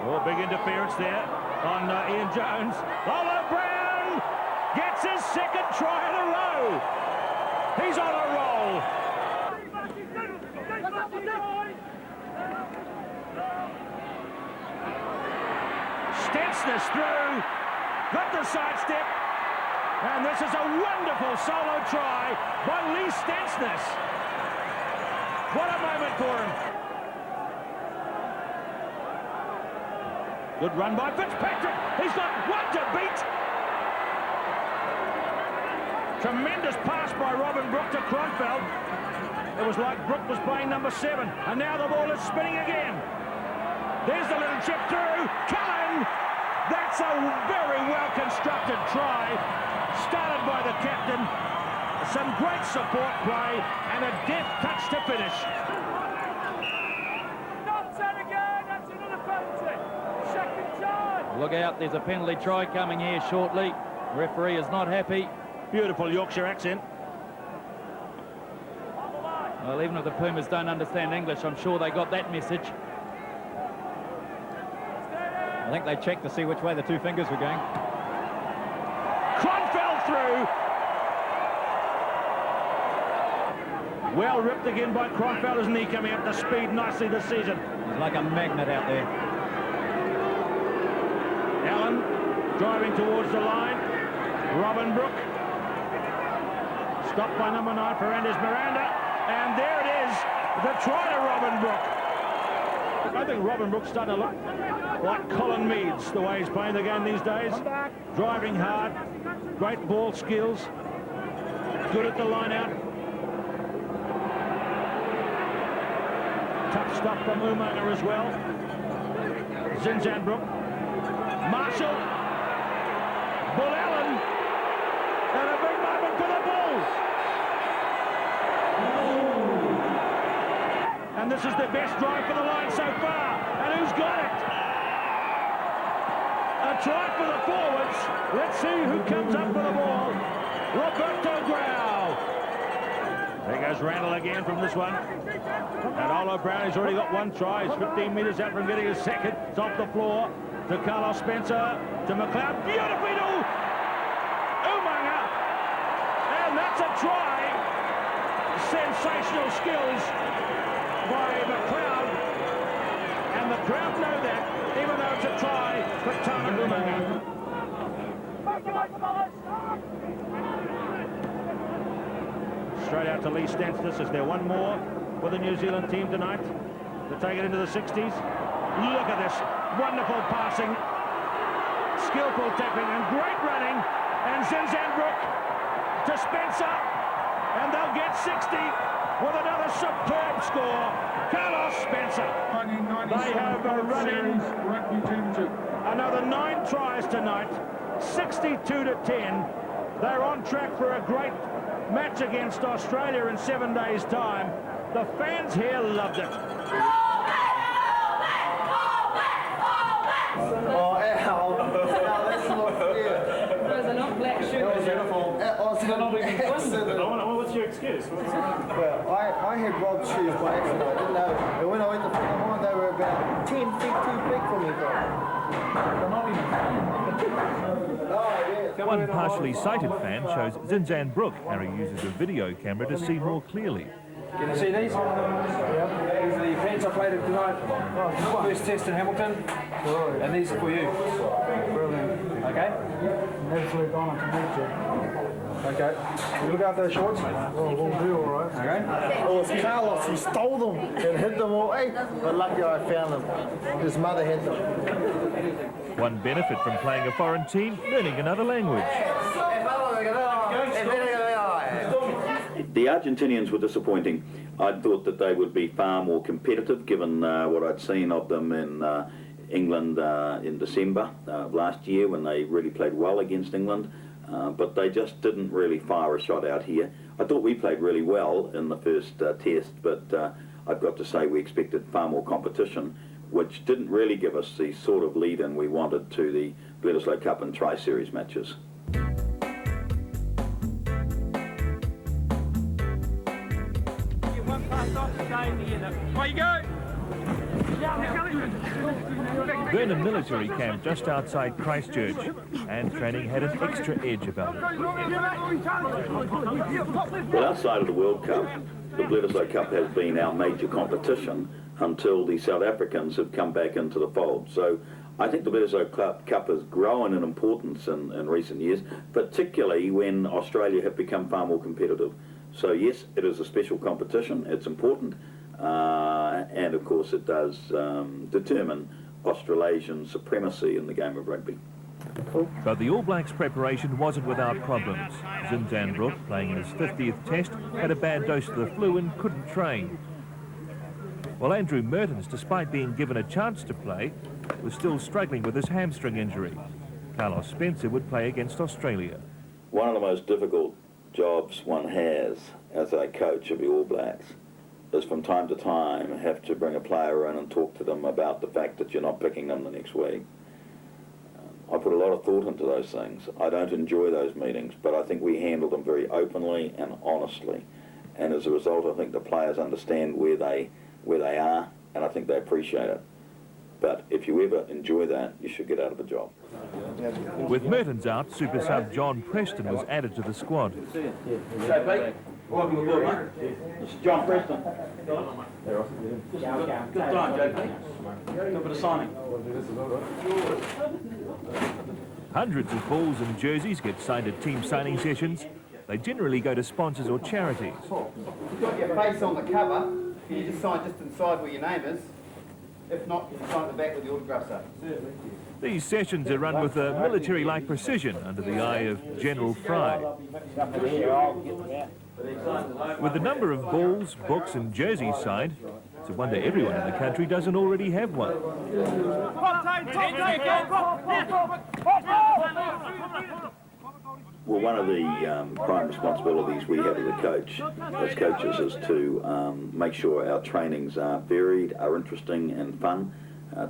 Oh, big interference there on Ian Jones. Lomu Brown gets his second try in a row. He's on a roll. Stensness through, got the sidestep, and this is a wonderful solo try by Lee Stensness. What a moment for him. Good run by Fitzpatrick. He's got one to beat. Tremendous pass by Robin Brooke to Kronfeld. It was like Brooke was playing number 7. And now the ball is spinning again. There's the little chip through. Cullen! That's a very well-constructed try. Started by the captain. Some great support play and a deft touch to finish. Look out, there's a penalty try coming here shortly. Referee is not happy. Beautiful Yorkshire accent. Well, even if the Pumas don't understand English, I'm sure they got that message. I think they checked to see which way the two fingers were going. Kronfeld through. Well ripped again by Kronfeld. His knee coming up to speed nicely this season. He's like a magnet out there. Allen driving towards the line. Robin Brooke. Stopped by number 9, Fernandez Miranda. And there it is, the try to Robin Brooke. I think Robin Brooke's starting to look like Colin Meads, the way he's playing the game these days. Driving hard, great ball skills, good at the line out. Tough stuff from Umaga as well. Zinzan Brooke. Marshall. Bull Allen. And a big moment for the Bulls. And this is the best drive for the line so far. And who's got it? A try for the forwards. Let's see who comes up for the ball. Roberto Grau. There goes Randall again from this one. And Olo Brown, he's already got 1 try. He's 15 metres out from getting his second. It's off the floor to Carlos Spencer, to McLeod. Beautifully to Umaga. And that's a try. Sensational skills by McLeod. And the crowd know that, even though it's a try for Tana Umaga. Straight out to Lee Stensis. Is there one more for the New Zealand team tonight to take it into the 60s? Look at this. Wonderful passing. Skillful tapping and great running. And Zinzan Brooke to Spencer. And they'll get 60 with another superb score. Carlos Spencer. They have a running another 9 tries tonight. 62-10. They're on track for a great match against Australia in 7 days' time. The fans here loved it. Oh, Al, that's not fair. Those are not black shoes. What's your excuse? Well, I had Rob's shoes by accident. I didn't know. But when I went to put them on, they were about 10 feet too big for me. One partially sighted fan shows Zinzan Brooke how he uses a video camera to see more clearly. Can you see these? These are the pants I played in tonight. First test in Hamilton. And these are for you. Brilliant. Okay? Absolute honour to meet you. Okay. You look after those shorts? Well, we'll do all right. Okay. Oh, it's Carlos. He stole them and hid them all. Hey, but lucky I found them. His mother had them. One benefit from playing a foreign team, learning another language. The Argentinians were disappointing. I thought that they would be far more competitive, given what I'd seen of them in England in December last year, when they really played well against England. But they just didn't really fire a shot out here. I thought we played really well in the first test, but I've got to say we expected far more competition, which didn't really give us the sort of lead-in we wanted to the Bledisloe Cup and Tri-Series matches. Vernon military camp just outside Christchurch, and training had an extra edge about it. Well, outside of the World Cup, the Bledisloe Cup has been our major competition until the South Africans have come back into the fold. So I think the Bledisloe Cup has grown in importance in recent years, particularly when Australia have become far more competitive. So yes, it is a special competition, it's important, and of course it does determine Australasian supremacy in the game of rugby. But the All Blacks' preparation wasn't without problems. Zinzan Brooke, playing in his 50th test, had a bad dose of the flu and couldn't train. While Andrew Mertens, despite being given a chance to play, was still struggling with his hamstring injury. Carlos Spencer would play against Australia. One of the most difficult jobs one has as a coach of the All Blacks is from time to time have to bring a player in and talk to them about the fact that you're not picking them the next week. I put a lot of thought into those things. I don't enjoy those meetings, but I think we handle them very openly and honestly. And as a result, I think the players understand where they are, and I think they appreciate it. But if you ever enjoy that, you should get out of the job. With Mertens out, super sub John Preston was added to the squad. Welcome aboard, mate. It's John Preston. Good time, JP. Good bit of signing. Hundreds of balls and jerseys get signed at team signing sessions. They generally go to sponsors or charities. You've got your face on the cover, you just sign just inside where your name is. If not, you can sign at the back with the autographs up. These sessions are run with a military-like precision under the eye of General Fry. With the number of balls, books and jerseys signed, it's a wonder everyone in the country doesn't already have one. Well, one of the prime responsibilities we have as coaches is to make sure our trainings are varied, are interesting and fun,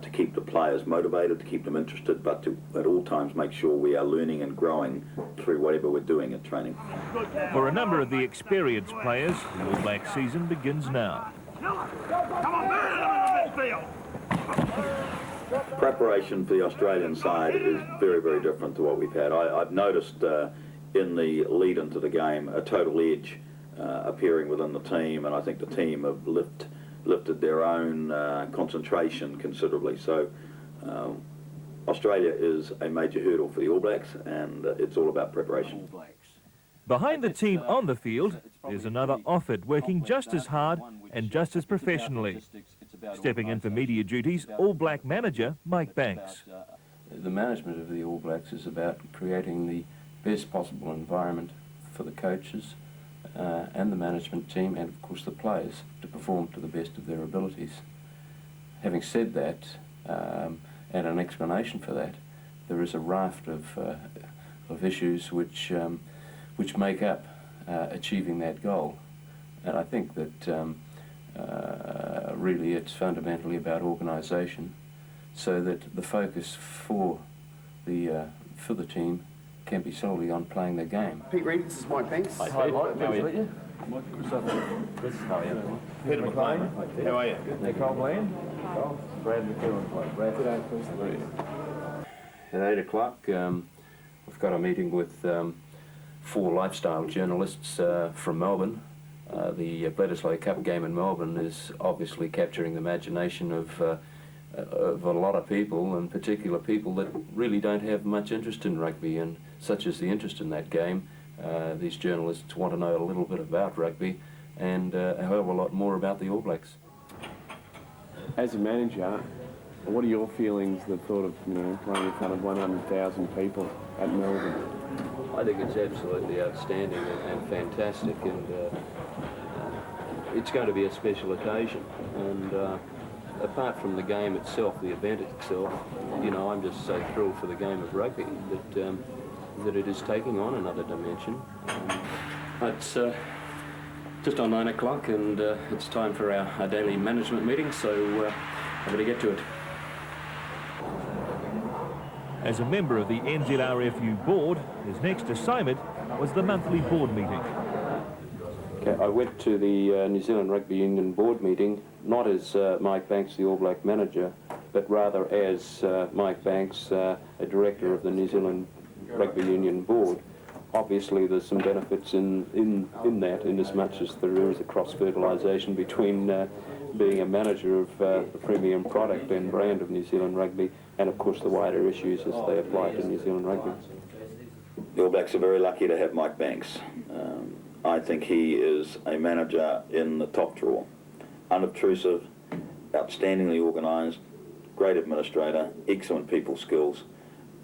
to keep the players motivated, to keep them interested, but to at all times make sure we are learning and growing through whatever we're doing at training. For a number of the experienced players, the All Black season begins now. Preparation for the Australian side is very, very different to what we've had. I've noticed in the lead into the game a total edge appearing within the team, and I think the team have lifted their own concentration considerably. So Australia is a major hurdle for the All Blacks, and it's all about preparation. Behind the team on the field, there's another off it, working just as hard and just as professionally. Stepping in for media duties, All Black manager Mike Banks. The management of the All Blacks is about creating the best possible environment for the coaches and the management team, and of course the players, to perform to the best of their abilities. Having said that, and an explanation for that, there is a raft of issues which make up achieving that goal. And I think that really it's fundamentally about organisation, so that the focus for the team can be solely on playing the game. Pete Reed, this is Mike Banks. Hi, Pete. How are you? This is how are you? Peter McLean. How are you? Nicole Bland. Brad McEwen. Brad, at 8 o'clock, we've got a meeting with 4 lifestyle journalists from Melbourne. The Bledisloe Cup game in Melbourne is obviously capturing the imagination of a lot of people, and particular people that really don't have much interest in rugby, and such is the interest in that game. These journalists want to know a little bit about rugby and a hell of a lot more about the All Blacks. As a manager, what are your feelings, the thought of playing in front of 100,000 people at Melbourne? I think it's absolutely outstanding and fantastic, and it's going to be a special occasion. And apart from the game itself, the event itself, I'm just so thrilled for the game of rugby that it is taking on another dimension. It's just on 9 o'clock, and it's time for our daily management meeting, so I'm going to get to it. As a member of the NZRFU board, his next assignment was the monthly board meeting. Okay, I went to the New Zealand Rugby Union board meeting, not as Mike Banks, the All Black manager, but rather as Mike Banks, a director of the New Zealand Rugby Union board. Obviously there's some benefits in that, in as much as there is a cross-fertilisation between being a manager of the premium product and brand of New Zealand Rugby, and of course the wider issues as they apply to New Zealand Rugby. The All Blacks are very lucky to have Mike Banks. I think he is a manager in the top drawer. Unobtrusive, outstandingly organised, great administrator, excellent people skills,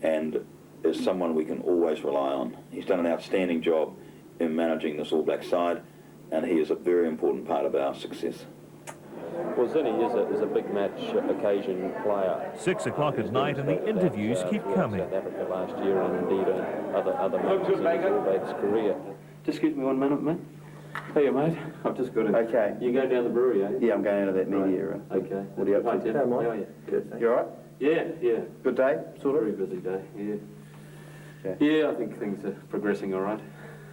and is someone we can always rely on. He's done an outstanding job in managing this All Black side, and he is a very important part of our success. Well, Zinny is a big match occasion player. 6 o'clock at night, and the interviews keep coming. South Africa last year, and indeed other matches in his All Blacks career. Just give me 1 minute, mate. Hey, mate. I've just got to... Okay. You going down the brewery, eh? Yeah, I'm going out of that media era. Okay. What are you up to? Hi, Tim. How How are you? Good. You all right? Yeah. Good day, sort of? Very busy day, yeah. Okay. Yeah, I think things are progressing all right.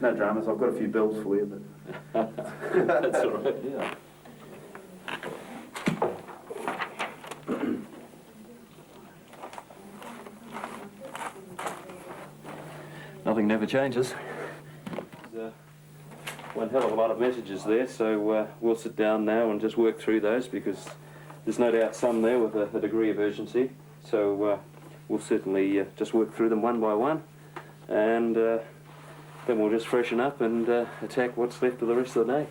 No dramas. I've got a few bills for you, but... That's all right, yeah. Nothing never changes. There's one hell of a lot of messages there, so we'll sit down now and just work through those, because there's no doubt some there with a degree of urgency. So we'll certainly just work through them one by one, and then we'll just freshen up and attack what's left of the rest of the day.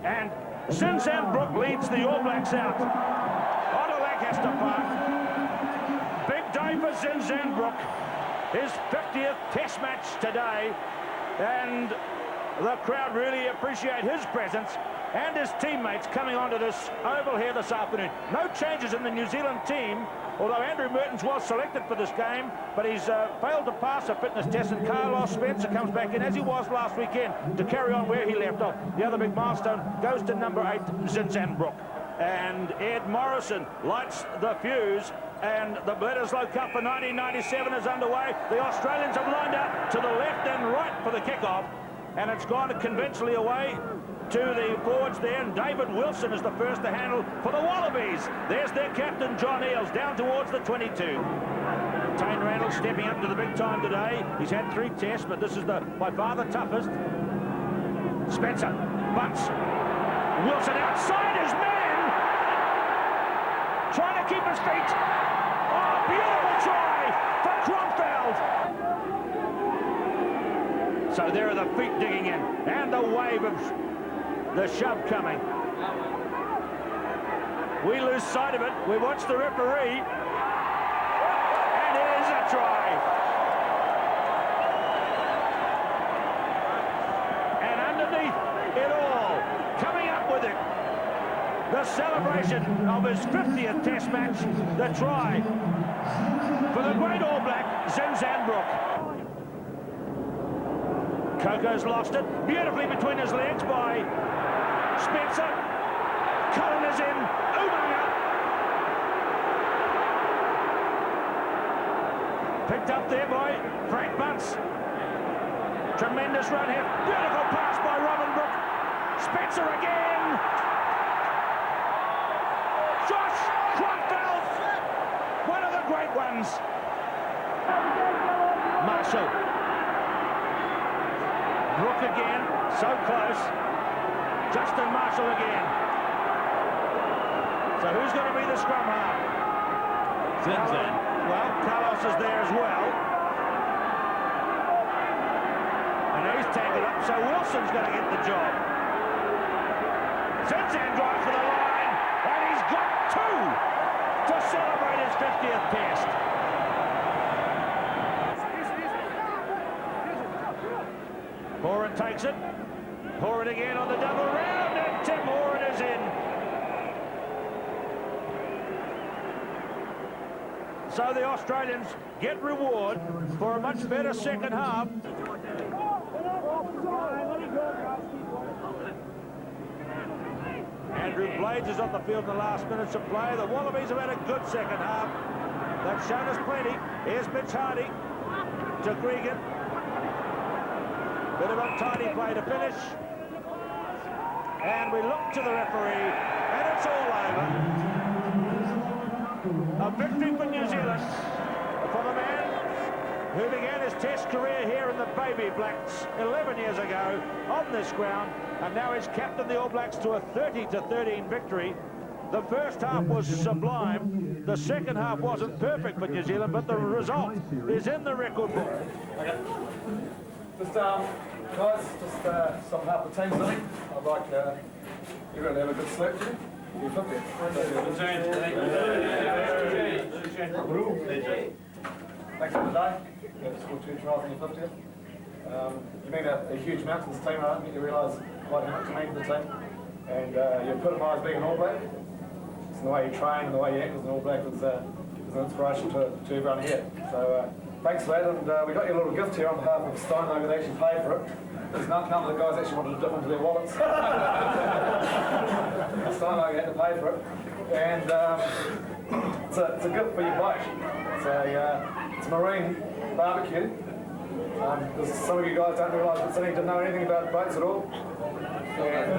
And Zinzan Brooke leads the All Blacks out onto Lancaster Park. Big day for Zinzan Brooke. His 50th Test match today, and the crowd really appreciate his presence and his teammates coming onto this oval here this afternoon. No changes in the New Zealand team, although Andrew Mertens was selected for this game, but he's failed to pass a fitness test, and Carlos Spencer comes back in, as he was last weekend, to carry on where he left off. The other big milestone goes to number 8, Zinzan Brooke. And Ed Morrison lights the fuse, and the Bledisloe Cup for 1997 is underway. The Australians have lined up to the left and right for the kickoff, and it's gone conventionally away to the forwards there, and David Wilson is the first to handle for the Wallabies. There's their captain, John Eales, down towards the 22. Tane Randall stepping up to the big time today. He's had 3 tests, but this is by far the toughest. Spencer bunts. Wilson outside his man, trying to keep his feet. Oh, beautiful try for Kronfeld. So there are the feet digging in, and the wave of the shove coming. We lose sight of it. We watch the referee, and it is a try. And underneath it all, coming up with it, the celebration of his 50th Test match, the try for the great All Black, Zinzan Brooke. Coco's lost it, beautifully between his legs by Spencer. Cullen is in. Umaga picked up there by Frank Bunce. Tremendous run here. Beautiful pass by Robin Brooke. Spencer again. Josh Kronfeld, one of the great ones. Marshall. Brooke again, so close. Justin Marshall again. So who's going to be the scrum half? Zinzan. Well, Carlos is there as well. And he's tangled up, so Wilson's going to get the job. Zinzan drives for the line, and he's got 2 to celebrate his 50th Test. Horan takes it. Horan again on the double round, and Tim Horan is in. So the Australians get reward for a much better second half. Andrew Blades is on the field in the last minutes of play. The Wallabies have had a good second half. They've shown us plenty. Here's Mitch Hardy to Gregan. Bit of a tidy play to finish. And we look to the referee, and it's all over. A victory for New Zealand, for the man who began his Test career here in the Baby Blacks 11 years ago on this ground, and now he's captained the All Blacks to a 30-13 victory. The first half was sublime. The second half wasn't perfect for New Zealand, but the result is in the record book. Just, guys, just some half the team's in. I'd like everyone to have a good sleep. Thanks for the day. You scored 2 tries on your 50th. You mean a huge amount to this team. I don't think you realise quite how much you mean to the team. And you epitomise being an All Black. It's the way you train and the way you act as an All Black is an inspiration to everyone here. So thanks for that. And we got you a little gift here on behalf of Steinberg that actually paid for it. Because none of the guys actually wanted to dip into their wallets. Steinberg had to pay for it. And it's a gift for your boat. It's a marine barbecue. Some of you guys don't realise that Sydney didn't know anything about boats at all. And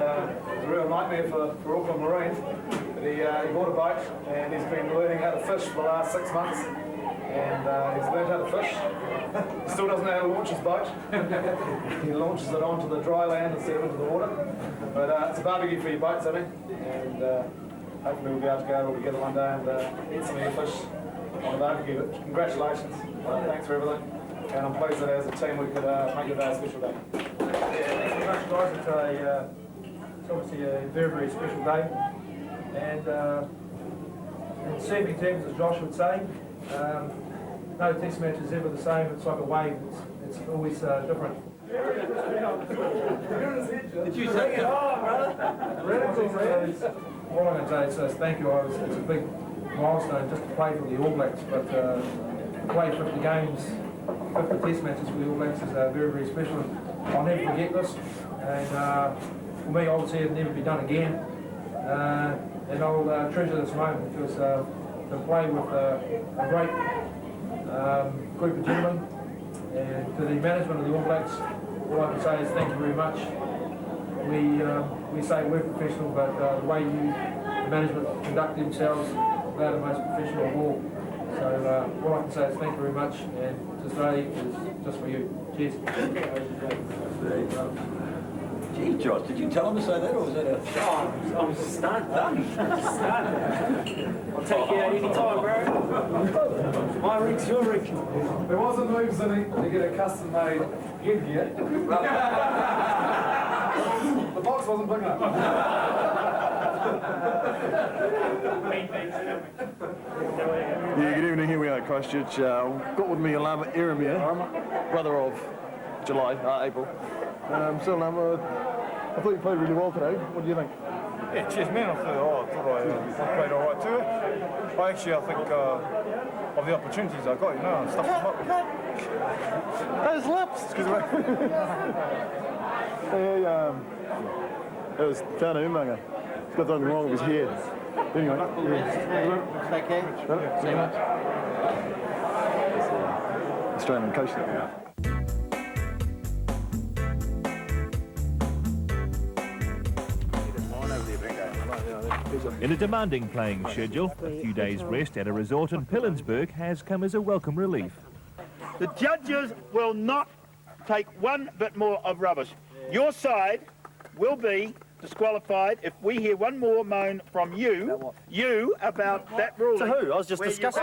it's a real nightmare for Auckland Marine. But he bought a boat and he's been learning how to fish for the last 6 months. And he's learned how to fish. He still doesn't know how to launch his boat. He launches it onto the dry land instead of into the water. But it's a barbecue for your boat, Sydney. And hopefully we'll be able to go all together one day and eat some of your fish on the barbecue. But congratulations. Thanks for everything. And I'm pleased that as a team we could make your day a special day. Thanks very much, guys. It's obviously a very, very special day. And in serving terms, as Josh would say, no test match is ever the same. It's like a wave. It's always different. Did you say it? All I'm going to say is thank you. It's a big milestone just to play for the All Blacks, but to play 50 games, 50 test matches for the All Blacks is very, very special. I'll never forget this, and for me, obviously, it'll never be done again. And I'll treasure this moment because to play with a great group of gentlemen, and to the management of the All Blacks, all I can say is thank you very much. We say we're professional, but the way the management conduct themselves, they're the most professional of all. So all I can say is thank you very much, and today is just for you. Cheers. Gee, Josh, did you tell him to say that, or was that a... Oh, I'm stunned. I'll take you out any time, bro. My rig's your rig. There was a move, Zinny, to get a custom-made headgear. The box wasn't big enough. Yeah, good evening. Here we are at Christchurch. Got with me Alama Eremia, brother of April. I thought you played really well today. What do you think? Yeah, cheers, man. I thought I played all right too. I think of the opportunities I got, I stuffed them up. Those lips! Excuse me. It was Tana Umaga. He's got something wrong with his head. Anyway. Australian coach there. In a demanding playing schedule, a few days' rest at a resort in Pilanesberg has come as a welcome relief. The judges will not take one bit more of rubbish. Your side will be disqualified if we hear one more moan from you about that ruling. To who? I was just discussing.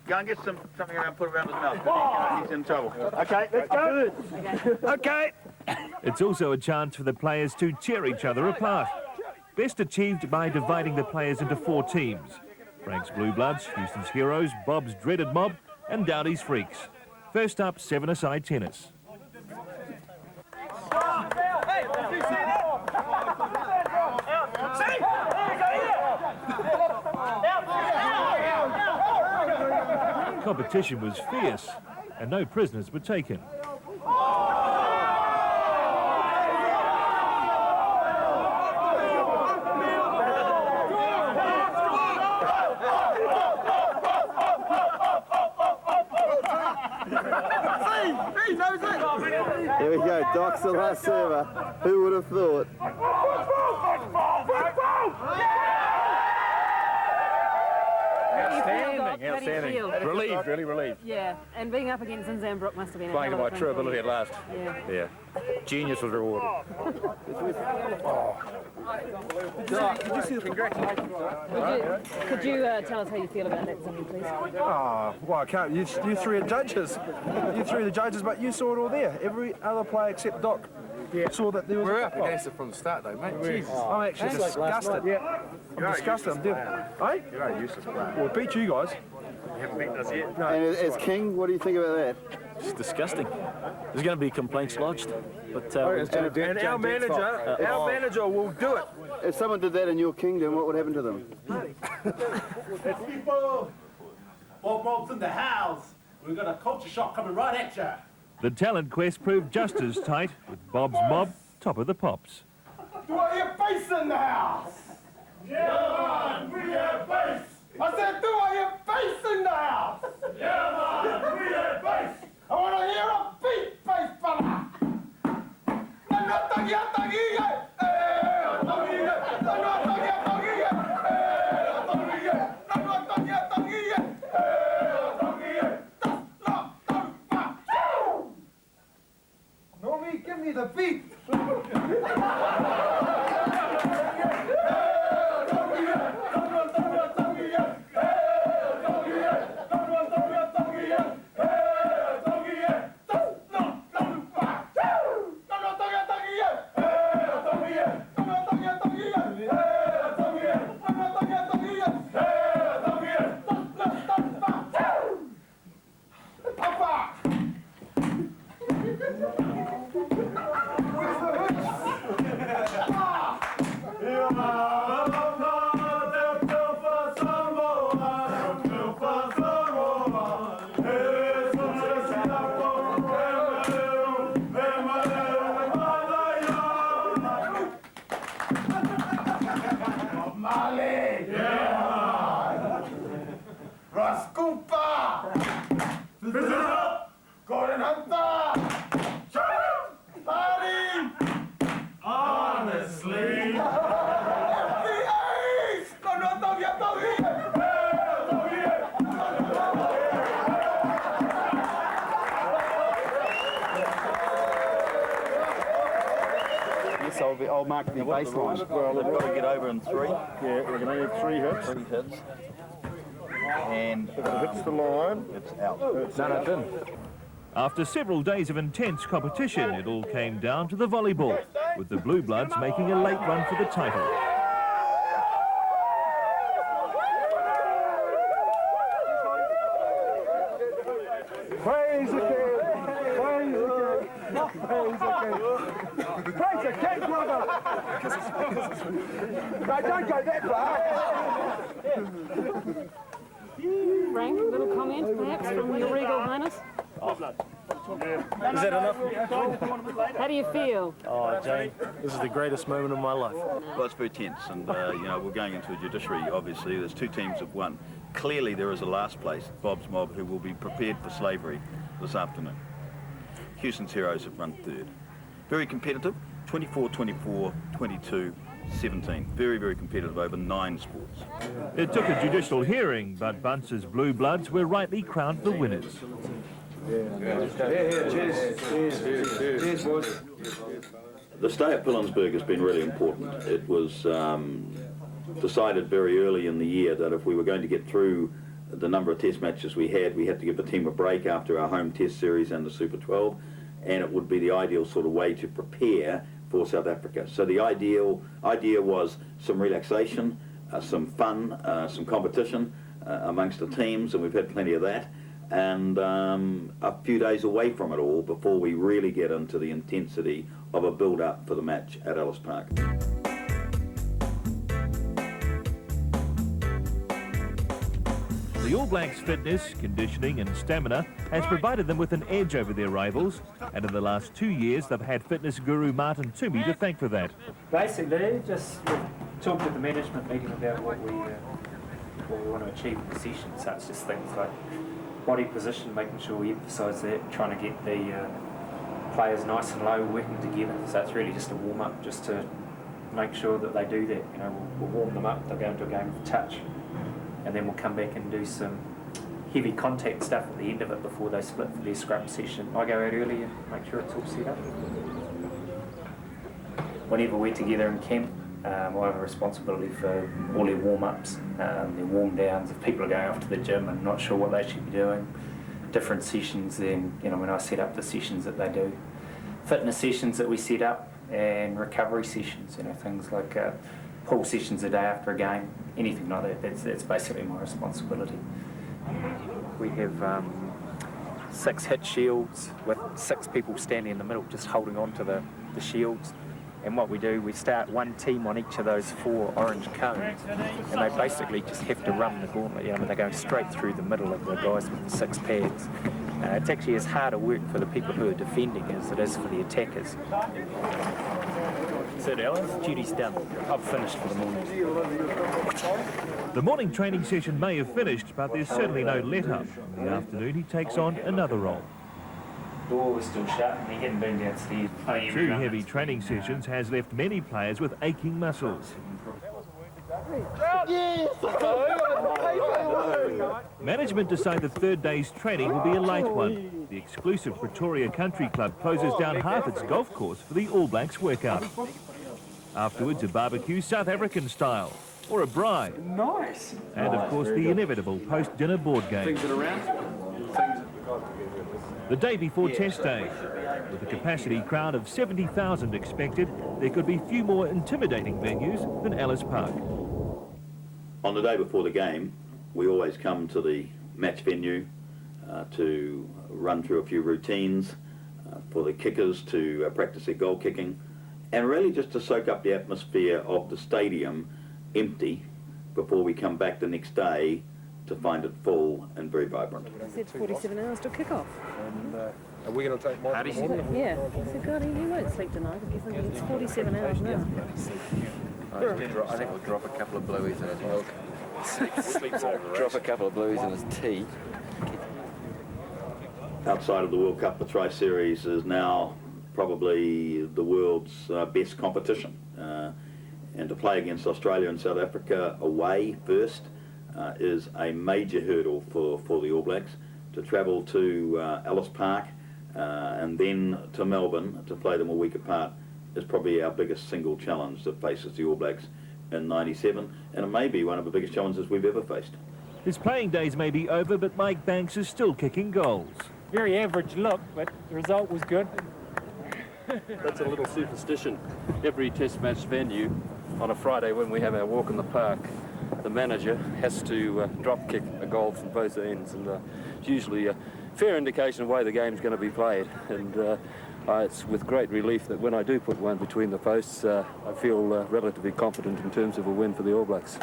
Go and get something around, put around his mouth. He's in trouble. Okay, let's go. Okay. It's also a chance for the players to tear each other apart. Best achieved by dividing the players into 4 teams. Frank's Blue Bloods, Houston's Heroes, Bob's Dreaded Mob, and Dowdy's Freaks. First up, 7-a-side tennis. Competition was fierce, and no prisoners were taken. Here we go, Doc's the last server. Who would have thought? Outstanding. Relieved, really relieved. Yeah, and being up against Zinzan Brooke must have been playing to my true ability at last. Yeah. Genius was rewarded. Could you see the congratulations? Could you tell us how you feel about that, something, please? Oh, well, I can't. You three are judges. You three are the judges, but you saw it all there. Every other player except Doc Yeah. Saw that there was. We're up against it from the start, though, mate. Jeez. I'm actually disgusted. Yeah. I'm disgusted. I'm dead. Hey? You're a useless player. Well, we beat you guys. You haven't beaten us yet. No. And as King, what do you think about that? It's disgusting. There's going to be complaints lodged. But and our manager will do it. If someone did that in your kingdom, what would happen to them? It's people. Bob Mob's in the house. We've got a culture shock coming right at you. The talent quest proved just as tight, with Bob's mob top of the pops. Do I hear bass in the house? Yeah, man, we hear bass. I said, do I hear bass in the house? Yeah, man, we hear bass. I want to hear a beat bass, fella. Normie, give me the beat. I'll mark the baseline. Well, they've got to get over in 3. Yeah, we're going to have 3 hits. 3 hits. And if it hits the line, it's out. No, it didn't. After several days of intense competition, it all came down to the volleyball, with the Blue Bloods making a late run for the title. Praise the King! Praise the King! Praise the King! Praise the King, brother! No, don't go that far! Frank, a little comment perhaps from your Regal Highness? Is that enough? How do you feel? Oh, Jane, this is the greatest moment of my life. Well, it's very tense, and you know, we're going into a judiciary, obviously. There's 2 teams of 1. Clearly there is a last place, Bob's Mob, who will be prepared for slavery this afternoon. Houston's Heroes have run 3rd. Very competitive, 24-24, 22-17. Very, very competitive over 9 sports. It took a judicial hearing, but Bunce's Blue Bloods were rightly crowned the winners. Cheers, boys. The stay at Pilanesberg has been really important. It was decided very early in the year that if we were going to get through the number of test matches we had to give the team a break after our home test series and the Super 12, and it would be the ideal sort of way to prepare for South Africa. So the idea was some relaxation, some fun, some competition amongst the teams, and we've had plenty of that, and a few days away from it all before we really get into the intensity of a build-up for the match at Ellis Park. The All Blacks' fitness, conditioning and stamina has provided them with an edge over their rivals, and in the last 2 years they've had fitness guru Martin Toomey to thank for that. Basically, just talked at the management meeting about what we want to achieve in the session, such as things like body position, making sure we emphasise that, trying to get the players nice and low, working together. So it's really just a warm-up, just to make sure that they do that. You know, we'll warm them up, they'll go into a game of touch, and then we'll come back and do some heavy contact stuff at the end of it before they split for their scrum session. I go out early and make sure it's all set up. Whenever we're together in camp, I have a responsibility for all their warm-ups, their warm-downs. If people are going off to the gym and not sure what they should be doing, different sessions, then, you know, when I set up the sessions that they do, fitness sessions that we set up and recovery sessions, you know, things like pool sessions a day after a game, anything like that. That's basically my responsibility. We have 6 hit shields with 6 people standing in the middle just holding on to the shields. And what we do, we start one team on each of those 4 orange cones, and they basically just have to run the gauntlet. You know, they're going straight through the middle of the guys with the 6 pads. It's actually as harder work for the people who are defending as it is for the attackers. So Alan, duty's done. I've finished for the morning. The morning training session may have finished, but there's certainly no let-up. In the afternoon, he takes on another role. Door was still shut and he hadn't been downstairs. 2 heavy training sessions has left many players with aching muscles. Yes! Management decide the third day's training will be a late one. The exclusive Pretoria Country Club closes down half its golf course for the All Blacks workout. Afterwards, a barbecue South African style, or a braai. Nice! And of course, the inevitable post-dinner board game. The day before Test Day, with a capacity crowd of 70,000 expected, there could be few more intimidating venues than Ellis Park. On the day before the game, we always come to the match venue to run through a few routines for the kickers to practice their goal kicking, and really just to soak up the atmosphere of the stadium empty before we come back the next day to find it full and very vibrant. I said 47 hours to kick off. And are we going to take more? Yeah. I said, God, you won't sleep tonight if you think it's 47 hours now. I think we'll drop a couple of blueies in his milk. Drop a couple of blueies in his tea. Outside of the World Cup, the Tri-Series is now probably the world's best competition. And to play against Australia and South Africa away first is a major hurdle for the All Blacks. To travel to Ellis Park and then to Melbourne to play them a week apart is probably our biggest single challenge that faces the All Blacks in '97, and it may be one of the biggest challenges we've ever faced. His playing days may be over, but Mike Banks is still kicking goals. Very average look, but the result was good. That's a little superstition. Every Test match venue on a Friday when we have our walk in the park, the manager has to drop kick a goal from both ends, and it's usually a fair indication of the way the game's going to be played. And it's with great relief that when I do put one between the posts, I feel relatively confident in terms of a win for the All Blacks.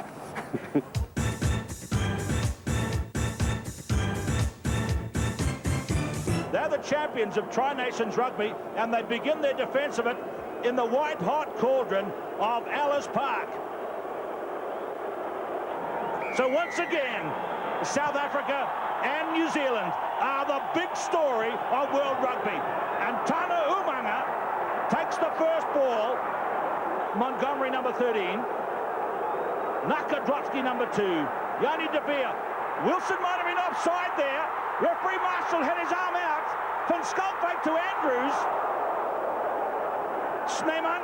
They're the champions of Tri-Nations Rugby, and they begin their defence of it in the white-hot cauldron of Ellis Park. So once again, South Africa and New Zealand are the big story of World Rugby. And Tana Umanga takes the first ball. Montgomery, number 13. Nakadrotsky, number 2. Yanni De Beer. Wilson might have been offside there. Referee Marshall had his arm out. Van Schalkwyk to Andrews. Sneeman.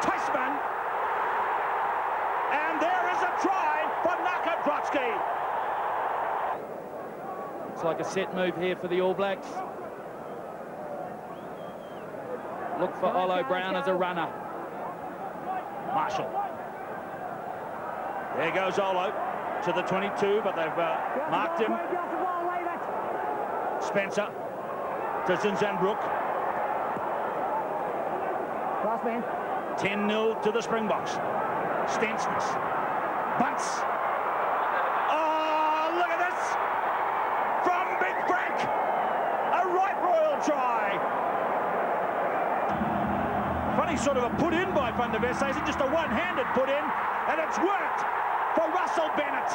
Tuisman. And there is a try for Nakadrotsky. It's like a set move here for the All Blacks. Look for Olo Brown as a runner. Marshall. There goes Olo to the 22, but they've marked him. Spencer to Zinzan Brooke. 10-0 to the Springboks. Stensness. Bunce. Oh, look at this! From Big Frank! A right royal try! Funny sort of a put in by Van der Westhuizen, just a one-handed put in, and it's worked for Russell Bennett.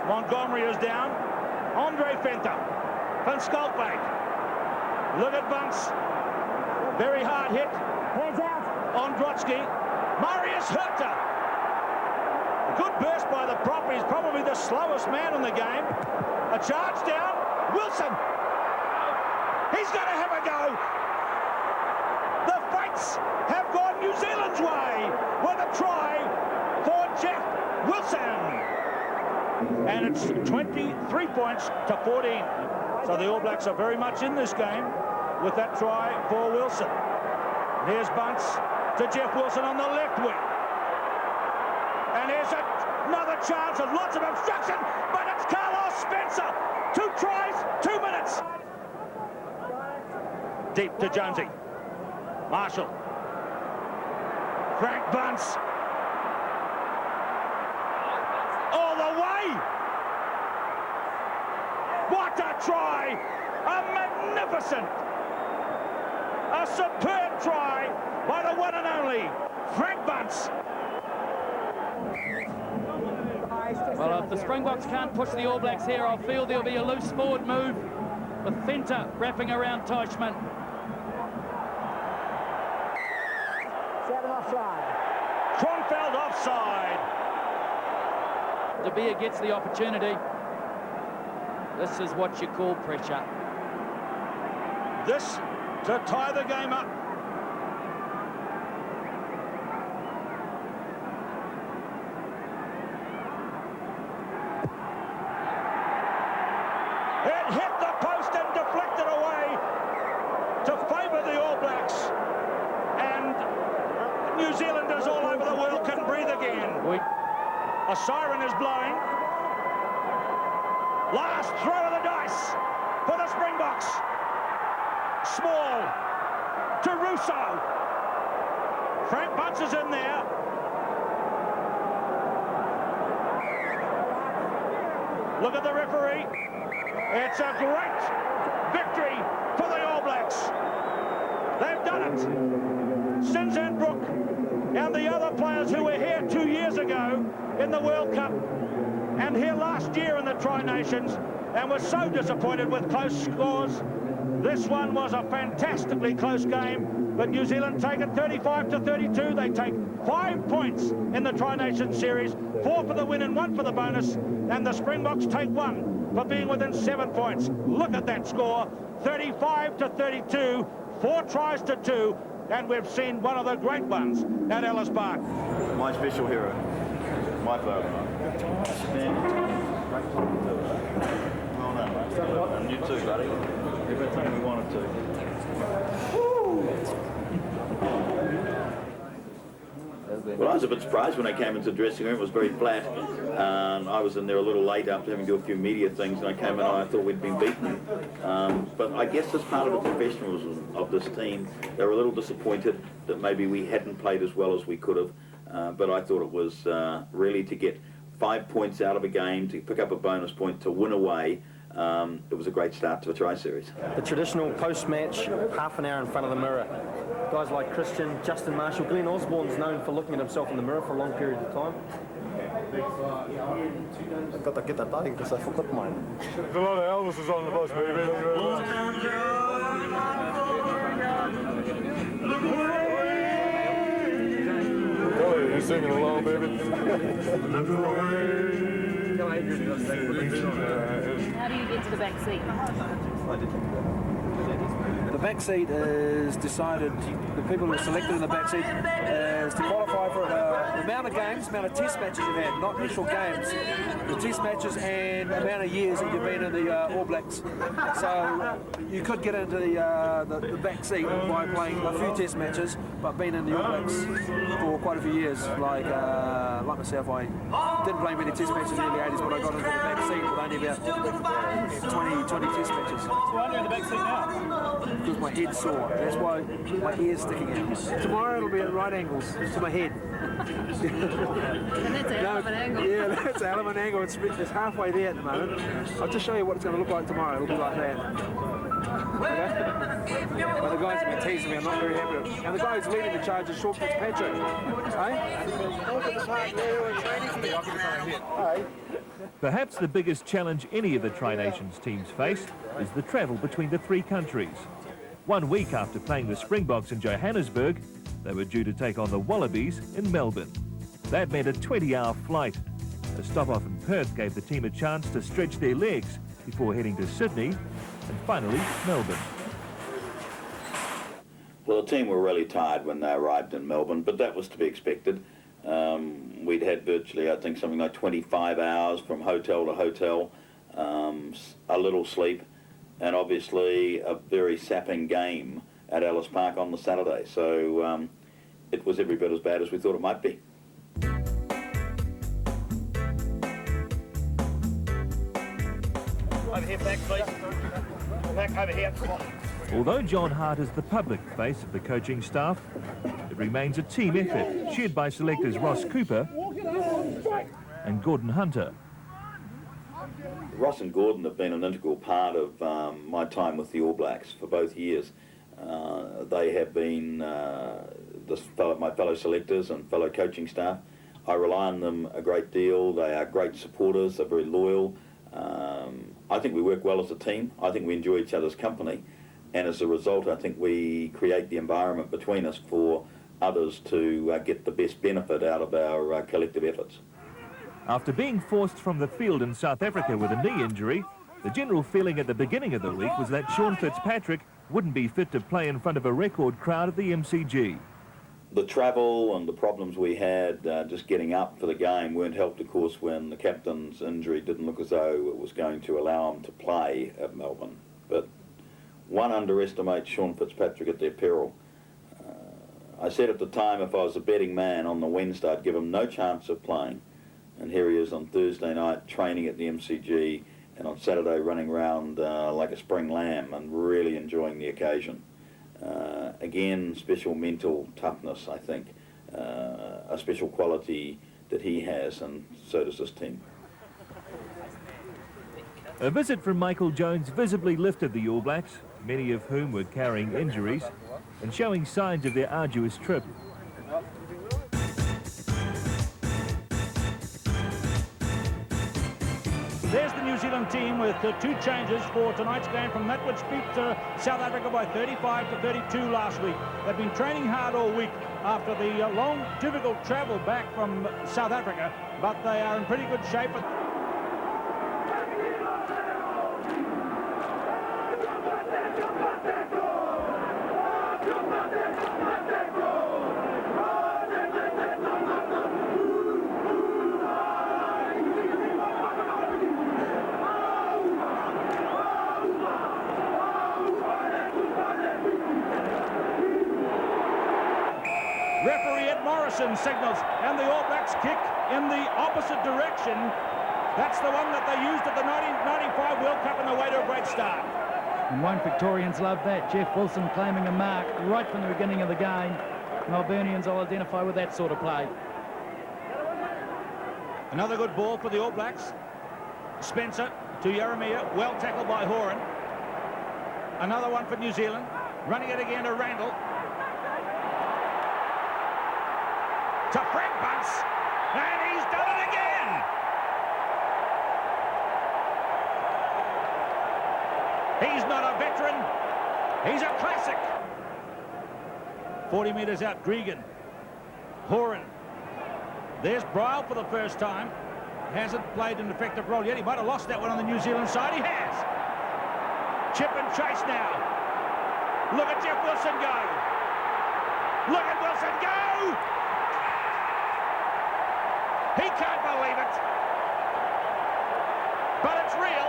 Montgomery is down. Andre Venter. Van Schalkwyk. Look at Bunce. Very hard hit. Hands out. On Drotsky. Marius Herter. A good burst by the prop. He's probably the slowest man in the game. A charge down. Wilson. He's going to have a go. The Fates have gone New Zealand's way with a try for Jeff Wilson. and it's 23 points to 14. So the All Blacks are very much in this game with that try for Wilson. And here's Bunce to Jeff Wilson on the left wing. And here's another chance of lots of obstruction, but it's Carlos Spencer. 2 tries, 2 minutes. Deep to Jonesy. Marshall. Frank Bunce. All the way. What a try. A magnificent, a superb try by the one and only Frank Bunce. Well, if the Springboks can't push the All Blacks here, I feel there'll be a loose forward move with Fenter wrapping around Teichmann. 7 offside. Kronfeld offside. De Beer gets the opportunity. This is what you call pressure. This to tie the game up. It hit the post and deflected away to favour the All Blacks. And New Zealanders all over the world can breathe again. A siren is blowing. Last throw of the dice for the Springboks. Small to Russo. Frank Bunce is in there. Look at the referee. It's a great victory for the All Blacks. They've done it. Zinzan, Brooke, and the other players who were here 2 years ago in the World Cup and here last year in the Tri-Nations and were so disappointed with close scores. This one was a fantastically close game, but New Zealand take it 35-32. They take 5 points in the Tri-Nations series, 4 for the win and 1 for the bonus, and the Springboks take 1 for being within 7 points. Look at that score, 35-32, 4 tries to 2, and we've seen one of the great ones at Ellis Park. My special hero, my father. Well done, mate. And you too, buddy. Everything we wanted to. Well, I was a bit surprised when I came into the dressing room. It was very flat. I was in there a little late after having to do a few media things, and I came in and I thought we'd been beaten. But I guess as part of the professionalism of this team, they were a little disappointed that maybe we hadn't played as well as we could have. But I thought it was really to get 5 points out of a game, to pick up a bonus point, to win away. It was a great start to the Tri-Series. The traditional post-match, half an hour in front of the mirror. Guys like Christian, Justin Marshall, Glenn Osborne's known for looking at himself in the mirror for a long period of time. I've got to get that button because I forgot mine. There's a lot of Elvises on the bus, baby. Oh, you're singing along, baby. How do you get to the back seat? The back seat is decided, the people who are selected in the back seat is to qualify for the amount of games, amount of test matches you've had, not actual games, the test matches and the amount of years that you've been in the All Blacks. So you could get into the back seat by playing a few test matches, but being in the All Blacks for quite a few years. Like myself, I didn't play many test matches in the 80s, but I got into the back seat with only about 20 test matches. So why are you in the back seat now? Because my head's sore. That's why my ear's sticking out. Tomorrow it'll be at right angles to my head. And that's a hell of an angle. Yeah, that's a hell of an angle. It's halfway there at the moment. I'll just show you what it's going to look like tomorrow. It'll be like that. Okay? But the guys have been teasing me. I'm not very happy with it. And the guy who's leading the charge is Sean Fitzpatrick. Perhaps the biggest challenge any of the Tri-Nations teams face is the travel between the 3 countries. 1 week after playing the Springboks in Johannesburg, they were due to take on the Wallabies in Melbourne. That meant a 20-hour flight. A stop-off in Perth gave the team a chance to stretch their legs before heading to Sydney and finally Melbourne. Well, the team were really tired when they arrived in Melbourne, but that was to be expected. We'd had virtually, I think, something like 25 hours from hotel to hotel, a little sleep, and obviously a very sapping game at Ellis Park on the Saturday. So it was every bit as bad as we thought it might be. Over here, back, please. Back over here. Although John Hart is the public face of the coaching staff, it remains a team effort shared by selectors Ross Cooper and Gordon Hunter. Ross and Gordon have been an integral part of my time with the All Blacks for both years. They have been my fellow selectors and fellow coaching staff. I rely on them a great deal. They are great supporters. They're very loyal. I think we work well as a team. I think we enjoy each other's company. And as a result, I think we create the environment between us for others to get the best benefit out of our collective efforts. After being forced from the field in South Africa with a knee injury, the general feeling at the beginning of the week was that Sean Fitzpatrick wouldn't be fit to play in front of a record crowd at the MCG. The travel and the problems we had just getting up for the game weren't helped, of course, when the captain's injury didn't look as though it was going to allow him to play at Melbourne. But one underestimates Sean Fitzpatrick at their peril. I said at the time if I was a betting man on the Wednesday I'd give him no chance of playing. And here he is on Thursday night training at the MCG and on Saturday running around like a spring lamb and really enjoying the occasion. Again, special mental toughness, I think, a special quality that he has, and so does this team. A visit from Michael Jones visibly lifted the All Blacks, many of whom were carrying injuries and showing signs of their arduous trip. There's the New Zealand team with two changes for tonight's game from that which beat South Africa by 35 to 32 last week. They've been training hard all week after the long, difficult travel back from South Africa, but they are in pretty good shape. Signals, and the All Blacks kick in the opposite direction. That's the one that they used at the 1995 World Cup on the way to a great start. And won't Victorians love that? Jeff Wilson claiming a mark right from the beginning of the game. Melburnians will identify with that sort of play. Another good ball for the All Blacks. Spencer to Jeremiah, well tackled by Horan. Another one for New Zealand. Running it again to Randall. To Frank Bunce, and he's done it again. He's not a veteran, he's a classic. 40 metres out, Gregan. Horan. There's Bryle for the first time. Hasn't played an effective role yet. He might have lost that one on the New Zealand side. He has. Chip and chase now. Look at Jeff Wilson go. Look at Wilson go. He can't believe it, but it's real,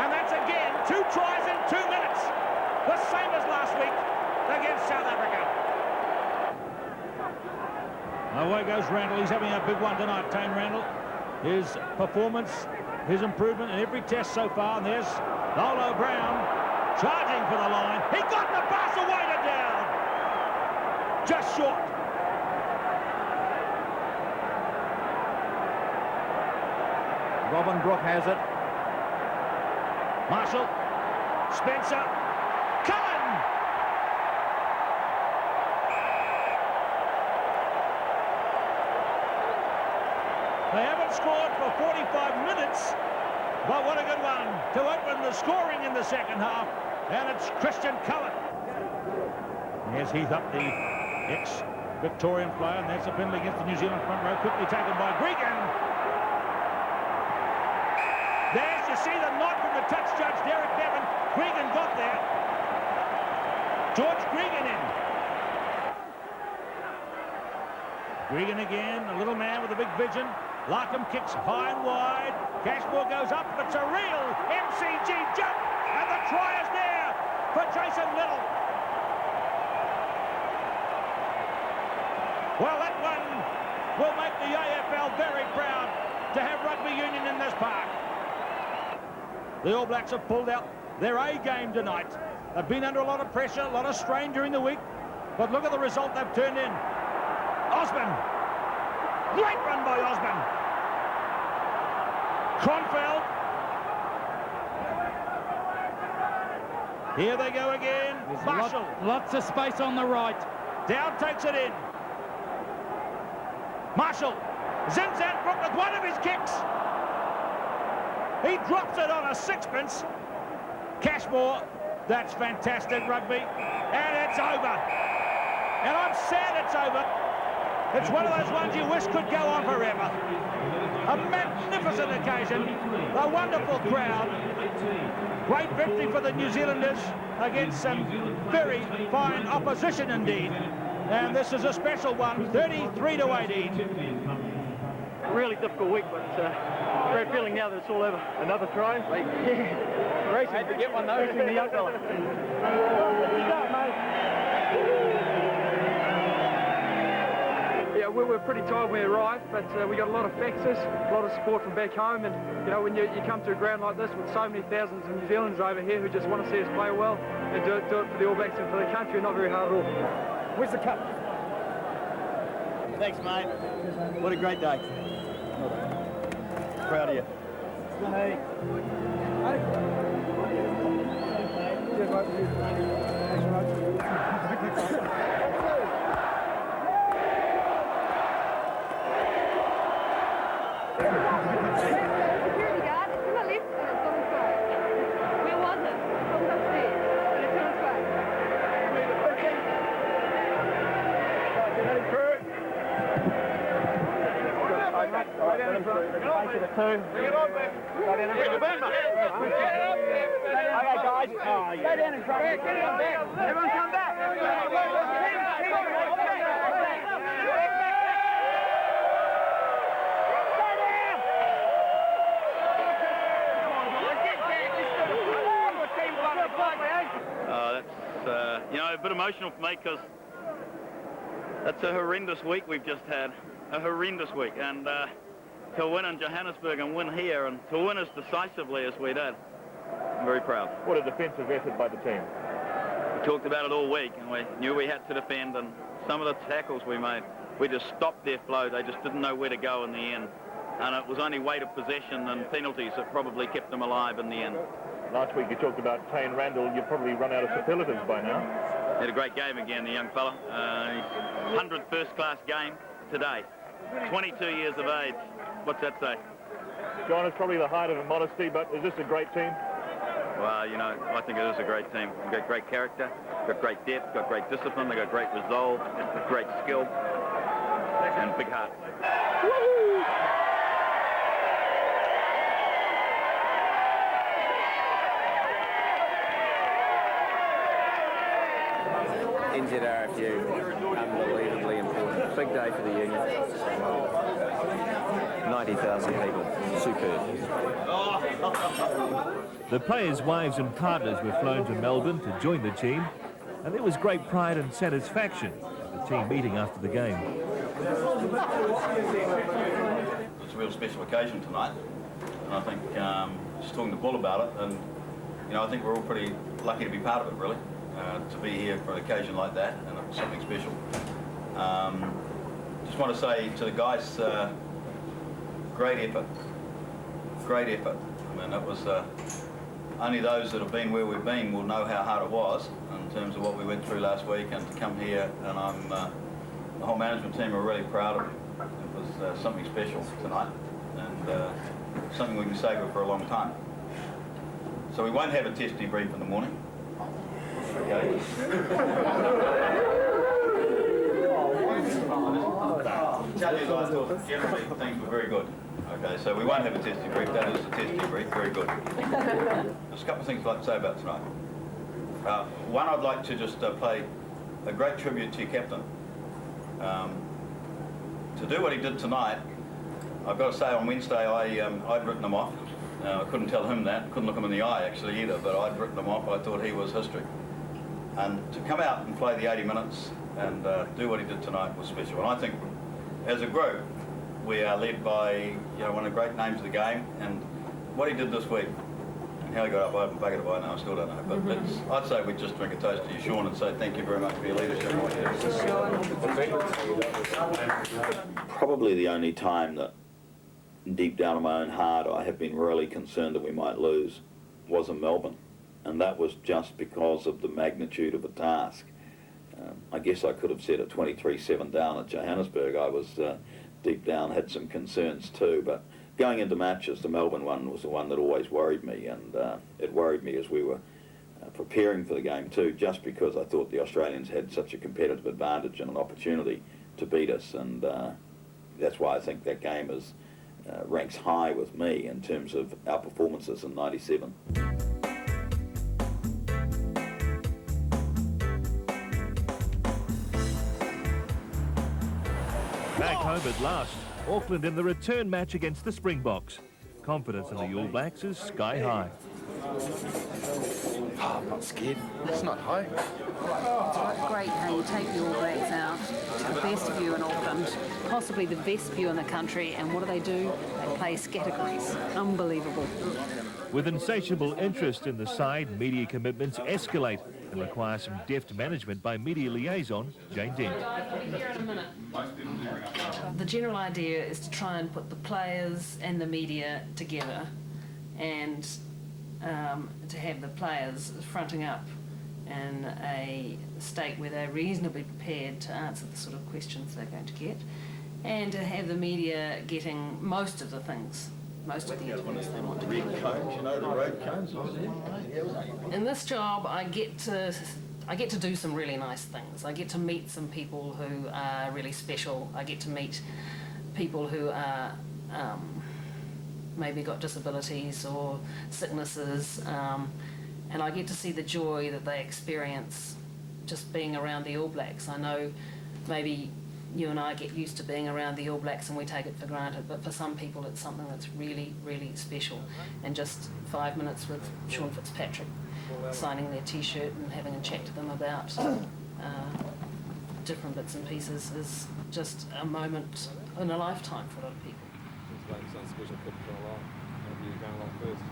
and that's again 2 tries in 2 minutes, the same as last week against South Africa. Away goes Randall. He's having a big one tonight, Tane Randall. His performance, his improvement in every test so far, and there's Lolo Brown charging for the line. He got the pass away to down, just short. Robin Brooke has it. Marshall, Spencer, Cullen. They haven't scored for 45 minutes, but what a good one to open the scoring in the second half, and it's Christian Cullen. Here's Heath up, the ex-Victorian player, and there's a penalty against the New Zealand front row, quickly taken by Gregan. There's, you see the nod from the touch judge, Derek Bevan. Gregan got there. George Gregan in. Gregan again, a little man with a big vision. Larkham kicks high and wide. Cashmore goes up. It's a real MCG jump. And the try is there for Jason Little. Well, that one will make the AFL very proud to have rugby union in this park. The All Blacks have pulled out their A game tonight. They've been under a lot of pressure, a lot of strain during the week. But look at the result they've turned in. Osman. Great run by Osman. Kronfeld. Here they go again. Marshall. Lots of space on the right. Down takes it in. Marshall. Zinzan Brooke with one of his kicks. He drops it on a sixpence. Cashmore. That's fantastic rugby. And it's over. And I'm sad it's over. It's one of those ones you wish could go on forever. A magnificent occasion. A wonderful crowd. Great victory for the New Zealanders against some very fine opposition indeed. And this is a special one, 33-18. Really difficult week, but great feeling now that it's all over. Another try? Yeah. Racing to get one though. Racing the young fella. Yeah, we were pretty tired when we arrived, but we got a lot of factors, a lot of support from back home, and you know when you come to a ground like this with so many thousands of New Zealanders over here who just want to see us play well and do it for the All Blacks and for the country, not very hard at all. Where's the cup? Thanks, mate. What a great day. Proud of you. Hey. Security guard, it's to my left and it's gone straight. Where was it? From upstairs. And it's gone straight. Bring it on, man. Bring it back. Okay, guys. Go down and try. Get it on back. Everyone come back. That's, you know, a bit emotional for me because that's a horrendous week we've just had. A horrendous week. And to win in Johannesburg and win here and to win as decisively as we did, I'm very proud. What a defensive effort by the team. We talked about it all week and we knew we had to defend, and some of the tackles we made, we just stopped their flow. They just didn't know where to go in the end. And it was only weight of possession and penalties that probably kept them alive in the end. Last week you talked about Tane Randall. You've probably run out of superlatives by now. He had a great game again, the young fella. 100th first-class game today. 22 years of age. What's that say? John, it's probably the height of modesty, but is this a great team? Well, you know, I think it is a great team. We've got great character, got great depth, got great discipline, they've got great resolve, great skill, and big heart. Woo-hoo! NZRFU, unbelievably important. Big day for the union. 90,000 people. Superb. The players' wives and partners were flown to Melbourne to join the team, and there was great pride and satisfaction at the team meeting after the game. It's a real special occasion tonight, and I think just talking to Bull about it, and you know, I think we're all pretty lucky to be part of it, really. To be here for an occasion like that, and it's something special. Just want to say to the guys, great effort. Great effort. I mean, it was only those that have been where we've been will know how hard it was in terms of what we went through last week, and to come here, and I'm the whole management team are really proud of it. It was something special tonight, and something we can savour for a long time. So we won't have a test debrief in the morning. Okay. Tell you guys, I thought generally things were very good. Okay, so we won't have a test debrief. That is a test debrief. Very good. There's a couple of things I'd like to say about tonight. One, I'd like to just pay a great tribute to your captain. to do what he did tonight, I've got to say on Wednesday I'd written him off. I couldn't tell him that, couldn't look him in the eye actually either, but I'd written him off. I thought he was history. And to come out and play the 80 minutes and do what he did tonight was special. And I think as a group, we are led by one of the great names of the game, and what he did this week, and how he got up, I haven't bucketed by now, I still don't know. But I'd say we'd just drink a toast to you, Sean, and say thank you very much for your leadership. Probably the only time that deep down in my own heart I have been really concerned that we might lose was in Melbourne, and that was just because of the magnitude of the task. I guess I could have said at 23-7 down at Johannesburg I was deep down had some concerns too, but going into matches, the Melbourne one was the one that always worried me, and it worried me as we were preparing for the game too, just because I thought the Australians had such a competitive advantage and an opportunity to beat us, and that's why I think that game is ranks high with me in terms of our performances in '97. Back home at last, Auckland in the return match against the Springboks. Confidence in the All Blacks is sky high. Oh, I'm not scared. It's not high. It's great how you take the All Blacks out, the best view in Auckland, possibly the best view in the country, and what do? They play scattergrease. Unbelievable. With insatiable interest in the side, media commitments escalate and require some deft management by media liaison Jane Dent. The general idea is to try and put the players and the media together, and to have the players fronting up in a state where they're reasonably prepared to answer the sort of questions they're going to get, and to have the media getting most of the things, most of the interviews they want to get. Red cones, you know, the road cones. In this job, I get to do some really nice things. I get to meet some people who are really special. I get to meet people who are maybe got disabilities or sicknesses, and I get to see the joy that they experience just being around the All Blacks. I know maybe you and I get used to being around the All Blacks and we take it for granted, but for some people it's something that's really, really special. And just 5 minutes with Sean Fitzpatrick, signing their T-shirt and having a chat to them about different bits and pieces is just a moment in a lifetime for a lot of people. Something special couldn't come along. Maybe you're going along first.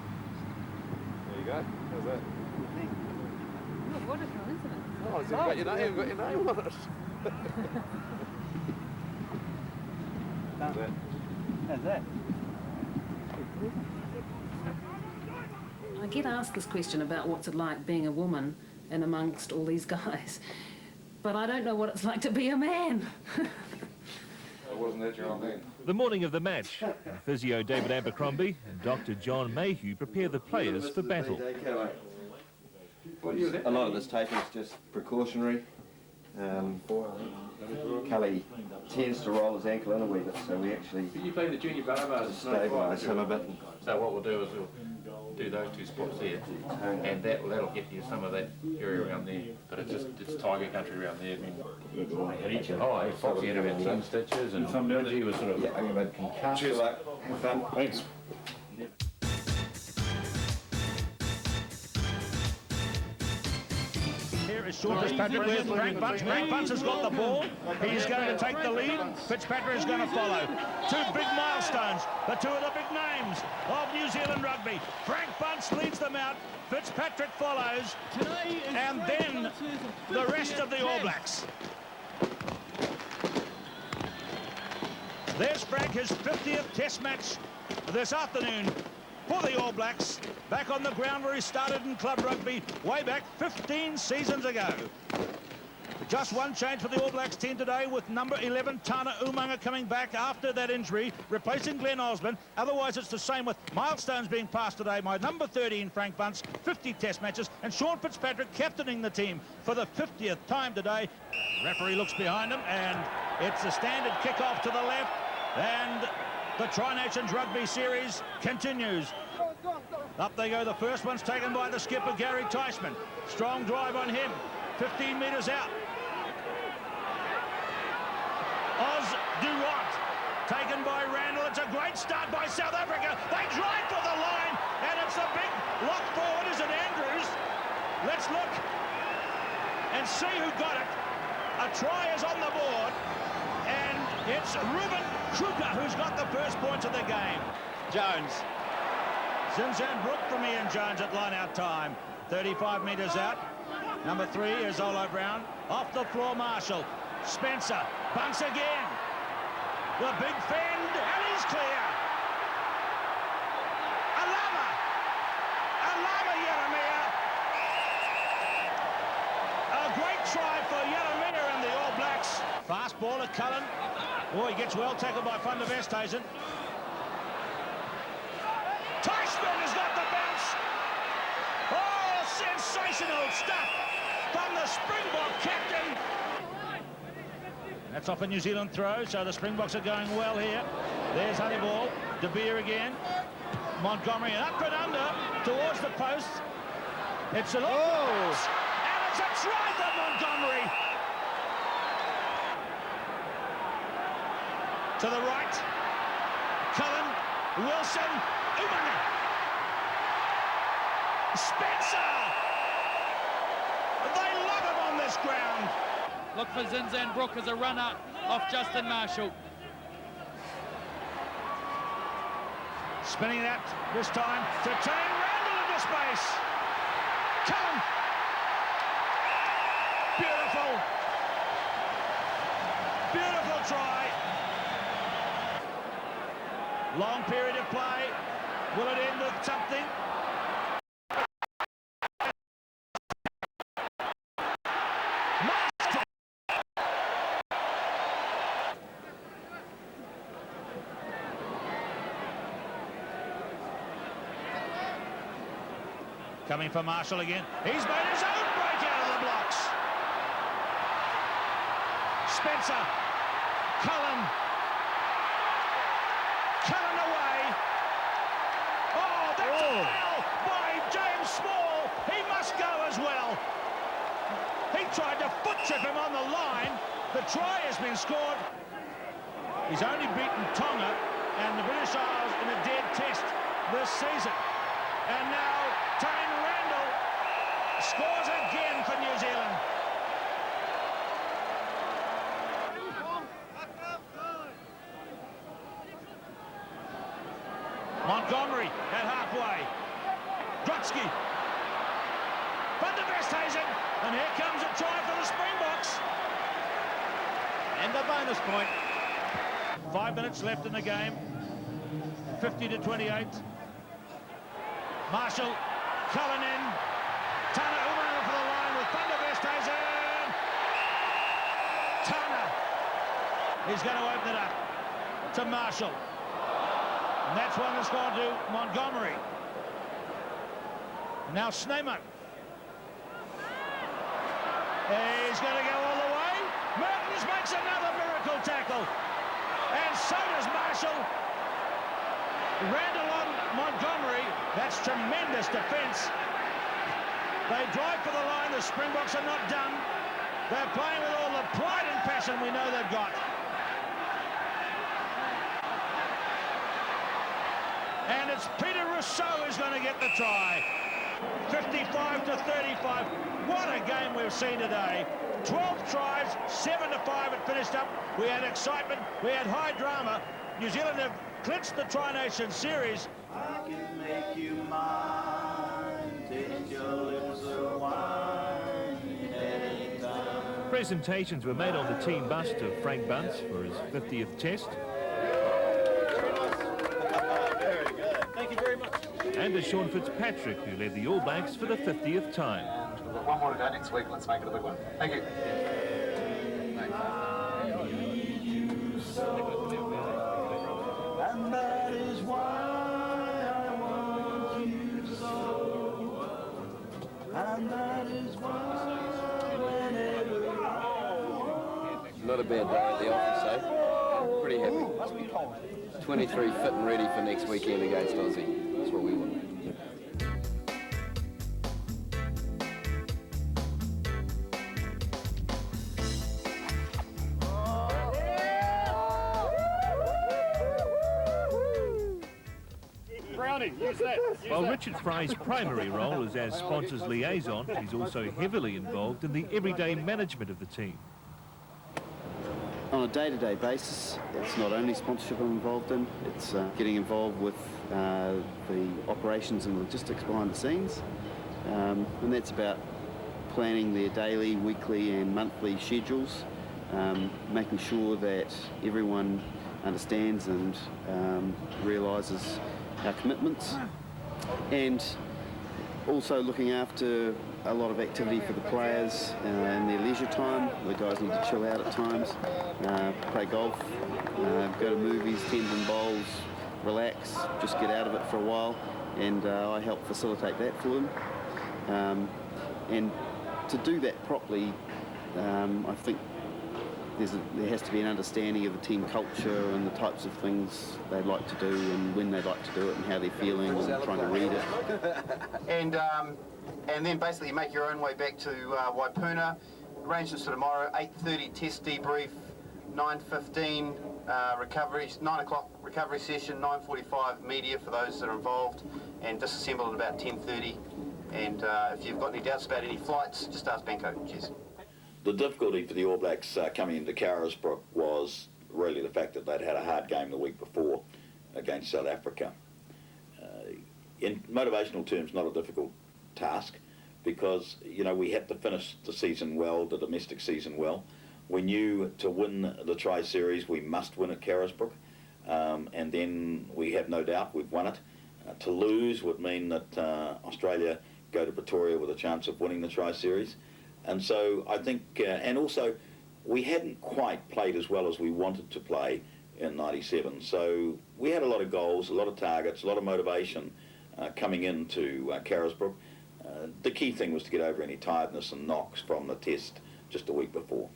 There you go. How's that? Oh, wonderful, isn't it? Oh, you've got your name on it. How's that? How's that? I get asked this question about what's it like being a woman and amongst all these guys, but I don't know what it's like to be a man. Wasn't that your own name? The morning of the match, physio David Abercrombie and Dr. John Mayhew prepare the players for battle. A lot of this taking is just precautionary. Cully tends to roll his ankle in a wee bit, so we actually you play the junior barbers stabilise him a bit. So what we'll do is we'll do those two spots there, and that'll get you some of that area around there. But it's tiger country around there. I mean, Foxy had about 10 stitches, and he was sort of concussed. Cheers, thanks. Here is Sean Fitzpatrick with Frank Bunce. Frank Bunce has got the ball. He's going to take the lead. Fitzpatrick is going to follow. Two big milestones. The two of the big names of New Zealand rugby. Frank Bunce leads them out. Fitzpatrick follows. And then the rest of the All Blacks. There's Frank, his 50th Test match this afternoon for the All Blacks, back on the ground where he started in club rugby way back 15 seasons ago. Just one change for the All Blacks team today, with number 11 Tana Umaga coming back after that injury, replacing Glenn Osborne. Otherwise it's the same, with milestones being passed today by number 13 Frank Bunce, 50 Test matches, and Sean Fitzpatrick captaining the team for the 50th time today. Referee looks behind him, and it's a standard kick-off to the left, and the Tri-Nations Rugby Series continues. Up they go. The first one's taken by the skipper, Gary Teichmann. Strong drive on him. 15 metres out. Oz Durant, taken by Randall. It's a great start by South Africa. They drive for the line, and it's a big lock forward, is it Andrews? Let's look and see who got it. A try is on the board, and it's Ruben Kruger who's got the first points of the game. Jones. Zinzan Brooke from Ian Jones at line-out time. 35 metres out. Number 3 is Olo Brown. Off the floor, Marshall. Spencer bunks again. The big fend, and he's clear. Alama Yeremia. A great try for Yeremia and the All Blacks. Fast ball to Cullen. Oh, he gets well tackled by Van der Westhuizen. Teichman has got the bounce. Oh, sensational stuff from the Springbok captain. That's off a New Zealand throw, so the Springboks are going well here. There's Honeyball, De Beer again. Montgomery, and up and under towards the post. It's a long pass, and it's a try for Montgomery. To the right, Cullen, Wilson, Umaga. Spencer! They love him on this ground. Look for Zinzan Brooke as a runner off Justin Marshall. Spinning that this time to Tane Randall into space. Cullen. Beautiful. Beautiful try. Long period of play. Will it end with something? Coming for Marshall again. He's made his own break out of the blocks. Spencer. Cullen. Cullen away. Oh, that's a foul by James Small. He must go as well. He tried to foot trip him on the line. The try has been scored. He's only beaten Tonga and the British Isles in a dead test this season. And now Tane Randall scores again for New Zealand. Montgomery at halfway. Grotsky. Van der Westhuizen. And here comes a try for the Springboks. And a bonus point. 5 minutes left in the game. 50-28. Marshall, Cullen in. Tana Umaga for the line with Van der Westhuizen. Tana. He's going to open it up to Marshall. And that's one that's gone to Montgomery. Now Sneeman. He's going to go all the way. Mertens makes another miracle tackle. And so does Marshall. Randall on Montgomery. That's tremendous defence. They drive for the line. The Springboks are not done. They're playing with all the pride and passion we know they've got. And it's Peter Rousseau who's going to get the try. 55-35. What a game we've seen today. 12 tries, 7-5 it finished up. We had excitement, we had high drama. New Zealand have clinched the Tri-Nation Series. I can make you mine, taste your lips of wine anytime. Presentations were made on the team bus to Frank Bunce for his 50th test. Very good. Thank you very much. And to Sean Fitzpatrick, who led the All Blacks for the 50th time. We've got one more to go next week. Let's make it a big one. Thank you. And that is why I want you so. And that is why whenever Not a bad day at the office, eh? Pretty happy. 23 fit and ready for next weekend against Aussie. That's what we want. While Richard Fry's primary role is as sponsors liaison, he's also heavily involved in the everyday management of the team. On a day-to-day basis, it's not only sponsorship I'm involved in, it's getting involved with the operations and logistics behind the scenes, and that's about planning their daily, weekly and monthly schedules, making sure that everyone understands and realises our commitments, and also looking after a lot of activity for the players in their leisure time. The guys need to chill out at times, play golf, go to movies, tend and bowls, relax, just get out of it for a while, and I help facilitate that for them. And to do that properly, I think there has to be an understanding of the team culture and the types of things they'd like to do and when they'd like to do it and how they're feeling and trying to read it. And then basically make your own way back to Waipuna. Arrangements for tomorrow, 8:30 test debrief, 9:15 recovery, 9 o'clock recovery session, 9:45 media for those that are involved, and disassemble at about 10:30. And if you've got any doubts about any flights, just ask Banco. Cheers. The difficulty for the All Blacks coming into Carisbrook was really the fact that they'd had a hard game the week before against South Africa. In motivational terms, not a difficult task, because we had to finish the season well, the domestic season well. We knew to win the Tri-Series we must win at Carisbrook, and then we have no doubt we've won it. To lose would mean that Australia go to Pretoria with a chance of winning the Tri-Series. And so I think, and also we hadn't quite played as well as we wanted to play in '97. So we had a lot of goals, a lot of targets, a lot of motivation coming into Carisbrook. The key thing was to get over any tiredness and knocks from the test just a week before.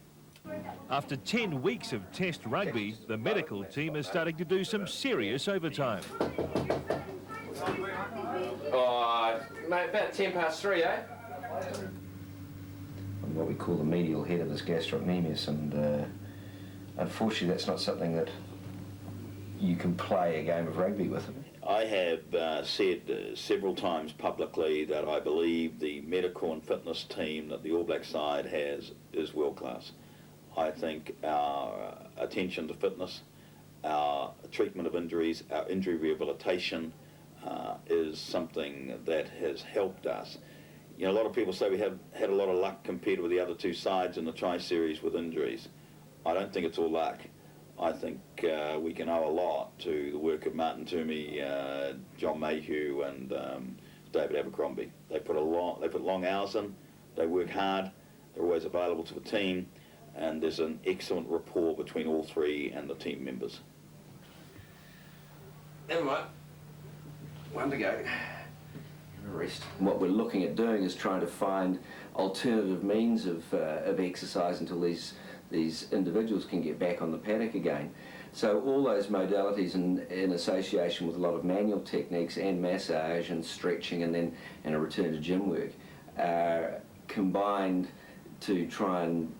After 10 weeks of test rugby, the medical team is starting to do some serious overtime. Oh, mate, about 3:10, eh? What we call the medial head of this gastrocnemius, and unfortunately that's not something that you can play a game of rugby with. I have said several times publicly that I believe the medical and fitness team that the All Black side has is world class. I think our attention to fitness, our treatment of injuries, our injury rehabilitation is something that has helped us. A lot of people say we have had a lot of luck compared with the other two sides in the Tri-Series with injuries. I don't think it's all luck. I think we can owe a lot to the work of Martin Toomey, John Mayhew and David Abercrombie. They put long hours in, they work hard, they're always available to the team, and there's an excellent rapport between all three and the team members. Never mind. One to go. Rest. What we're looking at doing is trying to find alternative means of exercise until these individuals can get back on the paddock again. So all those modalities in association with a lot of manual techniques and massage and stretching and a return to gym work are combined to try and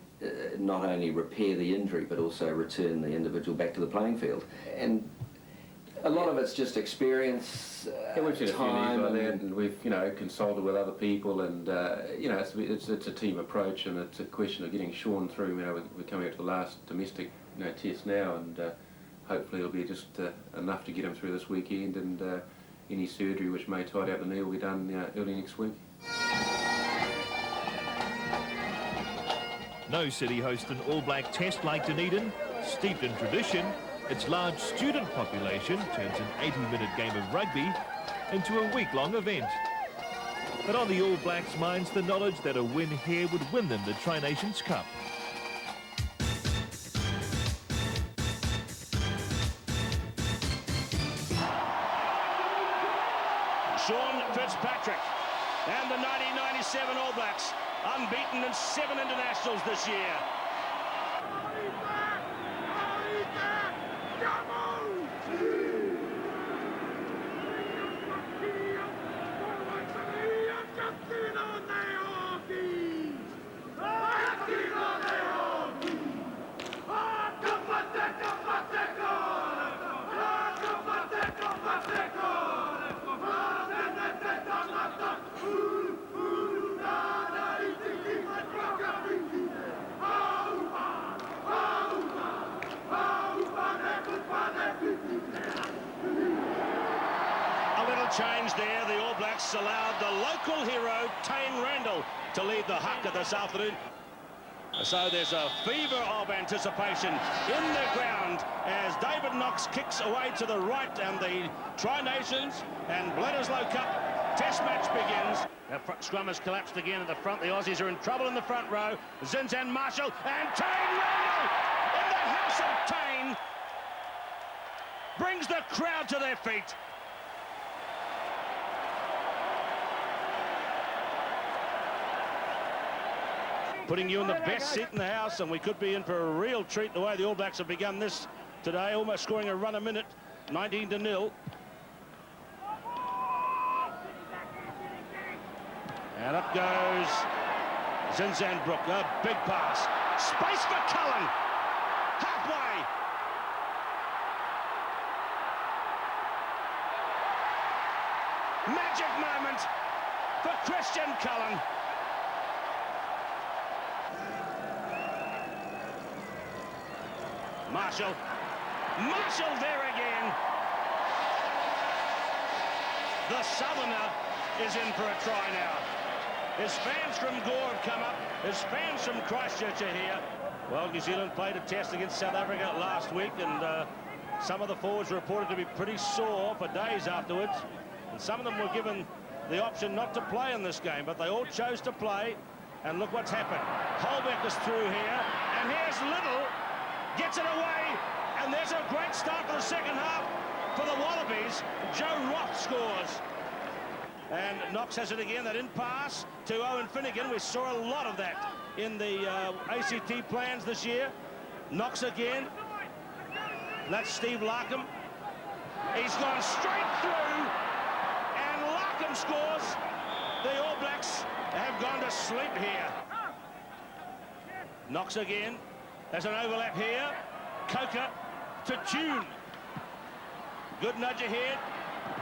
not only repair the injury but also return the individual back to the playing field. And a lot of it's just experience, we've seen time, a few needs like that, and we've consulted with other people, and it's a team approach, and it's a question of getting Sean through. We're coming up to the last domestic test now, and hopefully it'll be just enough to get him through this weekend, and any surgery which may tidy up the knee will be done early next week. No city hosts an All Black test like Dunedin. Steeped in tradition, its large student population turns an 80-minute game of rugby into a week-long event. But on the All Blacks' minds, the knowledge that a win here would win them the Tri-Nations Cup. Sean Fitzpatrick and the 1997 All Blacks, unbeaten in 7 internationals this year. the All Blacks allowed the local hero, Tane Randall, to lead the haka this afternoon. So there's a fever of anticipation in the ground as David Knox kicks away to the right, and the Tri-Nations and Bledisloe Cup Test match begins. The scrum has collapsed again at the front. The Aussies are in trouble in the front row. Zinzan, Marshall, and Tane Randall in the house of Tane brings the crowd to their feet. Putting you in the best seat in the house, and we could be in for a real treat the way the All Blacks have begun this today, almost scoring a run a minute, 19-0. And up goes Zinzan Brooke, a big pass. Space for Cullen, halfway. Magic moment for Christian Cullen. Marshall there again. The Southerner is in for a try now. His fans from Gore have come up. His fans from Christchurch are here. Well, New Zealand played a test against South Africa last week, and some of the forwards were reported to be pretty sore for days afterwards. And some of them were given the option not to play in this game, but they all chose to play. And look what's happened. Holbeck is through here, and here's Little. Gets it away, and there's a great start for the second half for the Wallabies. Joe Roth scores. And Knox has it again, that in-pass to Owen Finnegan. We saw a lot of that in the ACT plans this year. Knox again. That's Steve Larkham. He's gone straight through, and Larkham scores. The All Blacks have gone to sleep here. Knox again. There's an overlap here. Coker to Tune. Good nudge ahead.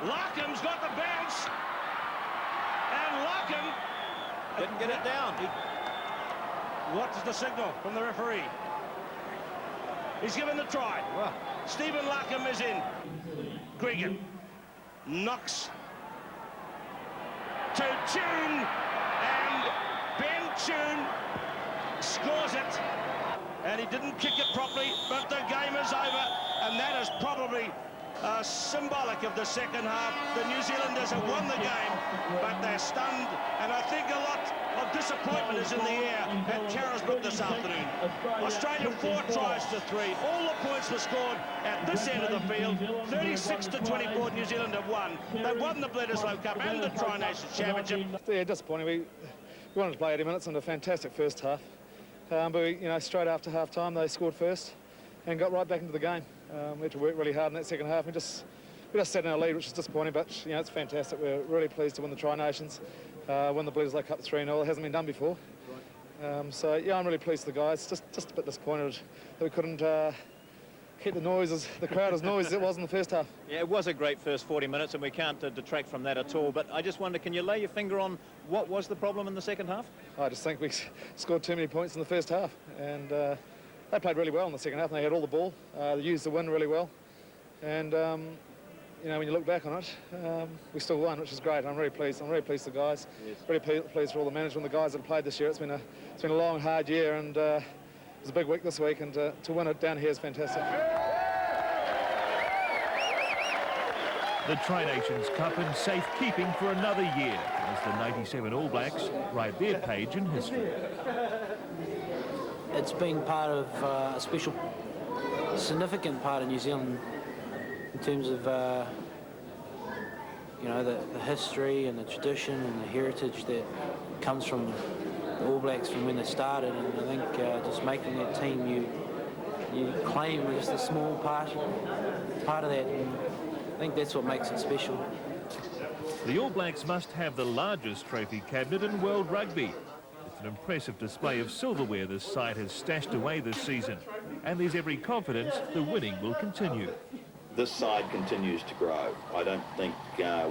Larkham's got the bounce. And Larkham didn't get it down. What's the signal from the referee? He's given the try. Wow. Stephen Larkham is in. Gregan. Knox to Tune. And Ben Tune scores it. And he didn't kick it properly, but the game is over, and that is probably symbolic of the second half. The New Zealanders have won the game, but they're stunned, and I think a lot of disappointment is in the air at Carisbrooke this afternoon. Australia 4 tries to 3. All the points were scored at this end of the field. 36-24, New Zealand have won. They've won the Bledisloe Cup and the Tri-Nations Championship. Yeah, disappointing. We wanted to play 80 minutes in a fantastic first half. But we, straight after half-time, they scored first and got right back into the game. We had to work really hard in that second half. We just sat in our lead, which is disappointing, but it's fantastic. We're really pleased to win the Tri-Nations, win the Bledisloe Cup 3-0. It hasn't been done before. So yeah, I'm really pleased with the guys. Just a bit disappointed that we couldn't keep the crowd as noisy as it was in the first half. Yeah, it was a great first 40 minutes, and we can't detract from that at all. But I just wonder, can you lay your finger on what was the problem in the second half? I just think we scored too many points in the first half, and they played really well in the second half. And they had all the ball. They used the win really well, and when you look back on it, we still won, which is great. I'm really pleased. I'm really pleased with the guys. Yes. Really pleased for all the management, the guys that have played this year. It's been a long, hard year, and it was a big week this week, and to win it down here is fantastic. The Tri-Nations Cup in safekeeping for another year as the 97 All Blacks write their page in history. It's been part of a special, significant part of New Zealand in terms of the history and the tradition and the heritage that comes from the All Blacks from when they started. And I think just making that team, you claim just a small part of that. And I think that's what makes it special. The All Blacks must have the largest trophy cabinet in world rugby. It's an impressive display of silverware this side has stashed away this season, and there's every confidence the winning will continue. This side continues to grow. I don't think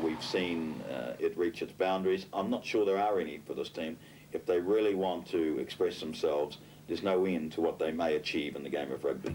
we've seen it reach its boundaries. I'm not sure there are any for this team. If they really want to express themselves, there's no end to what they may achieve in the game of rugby.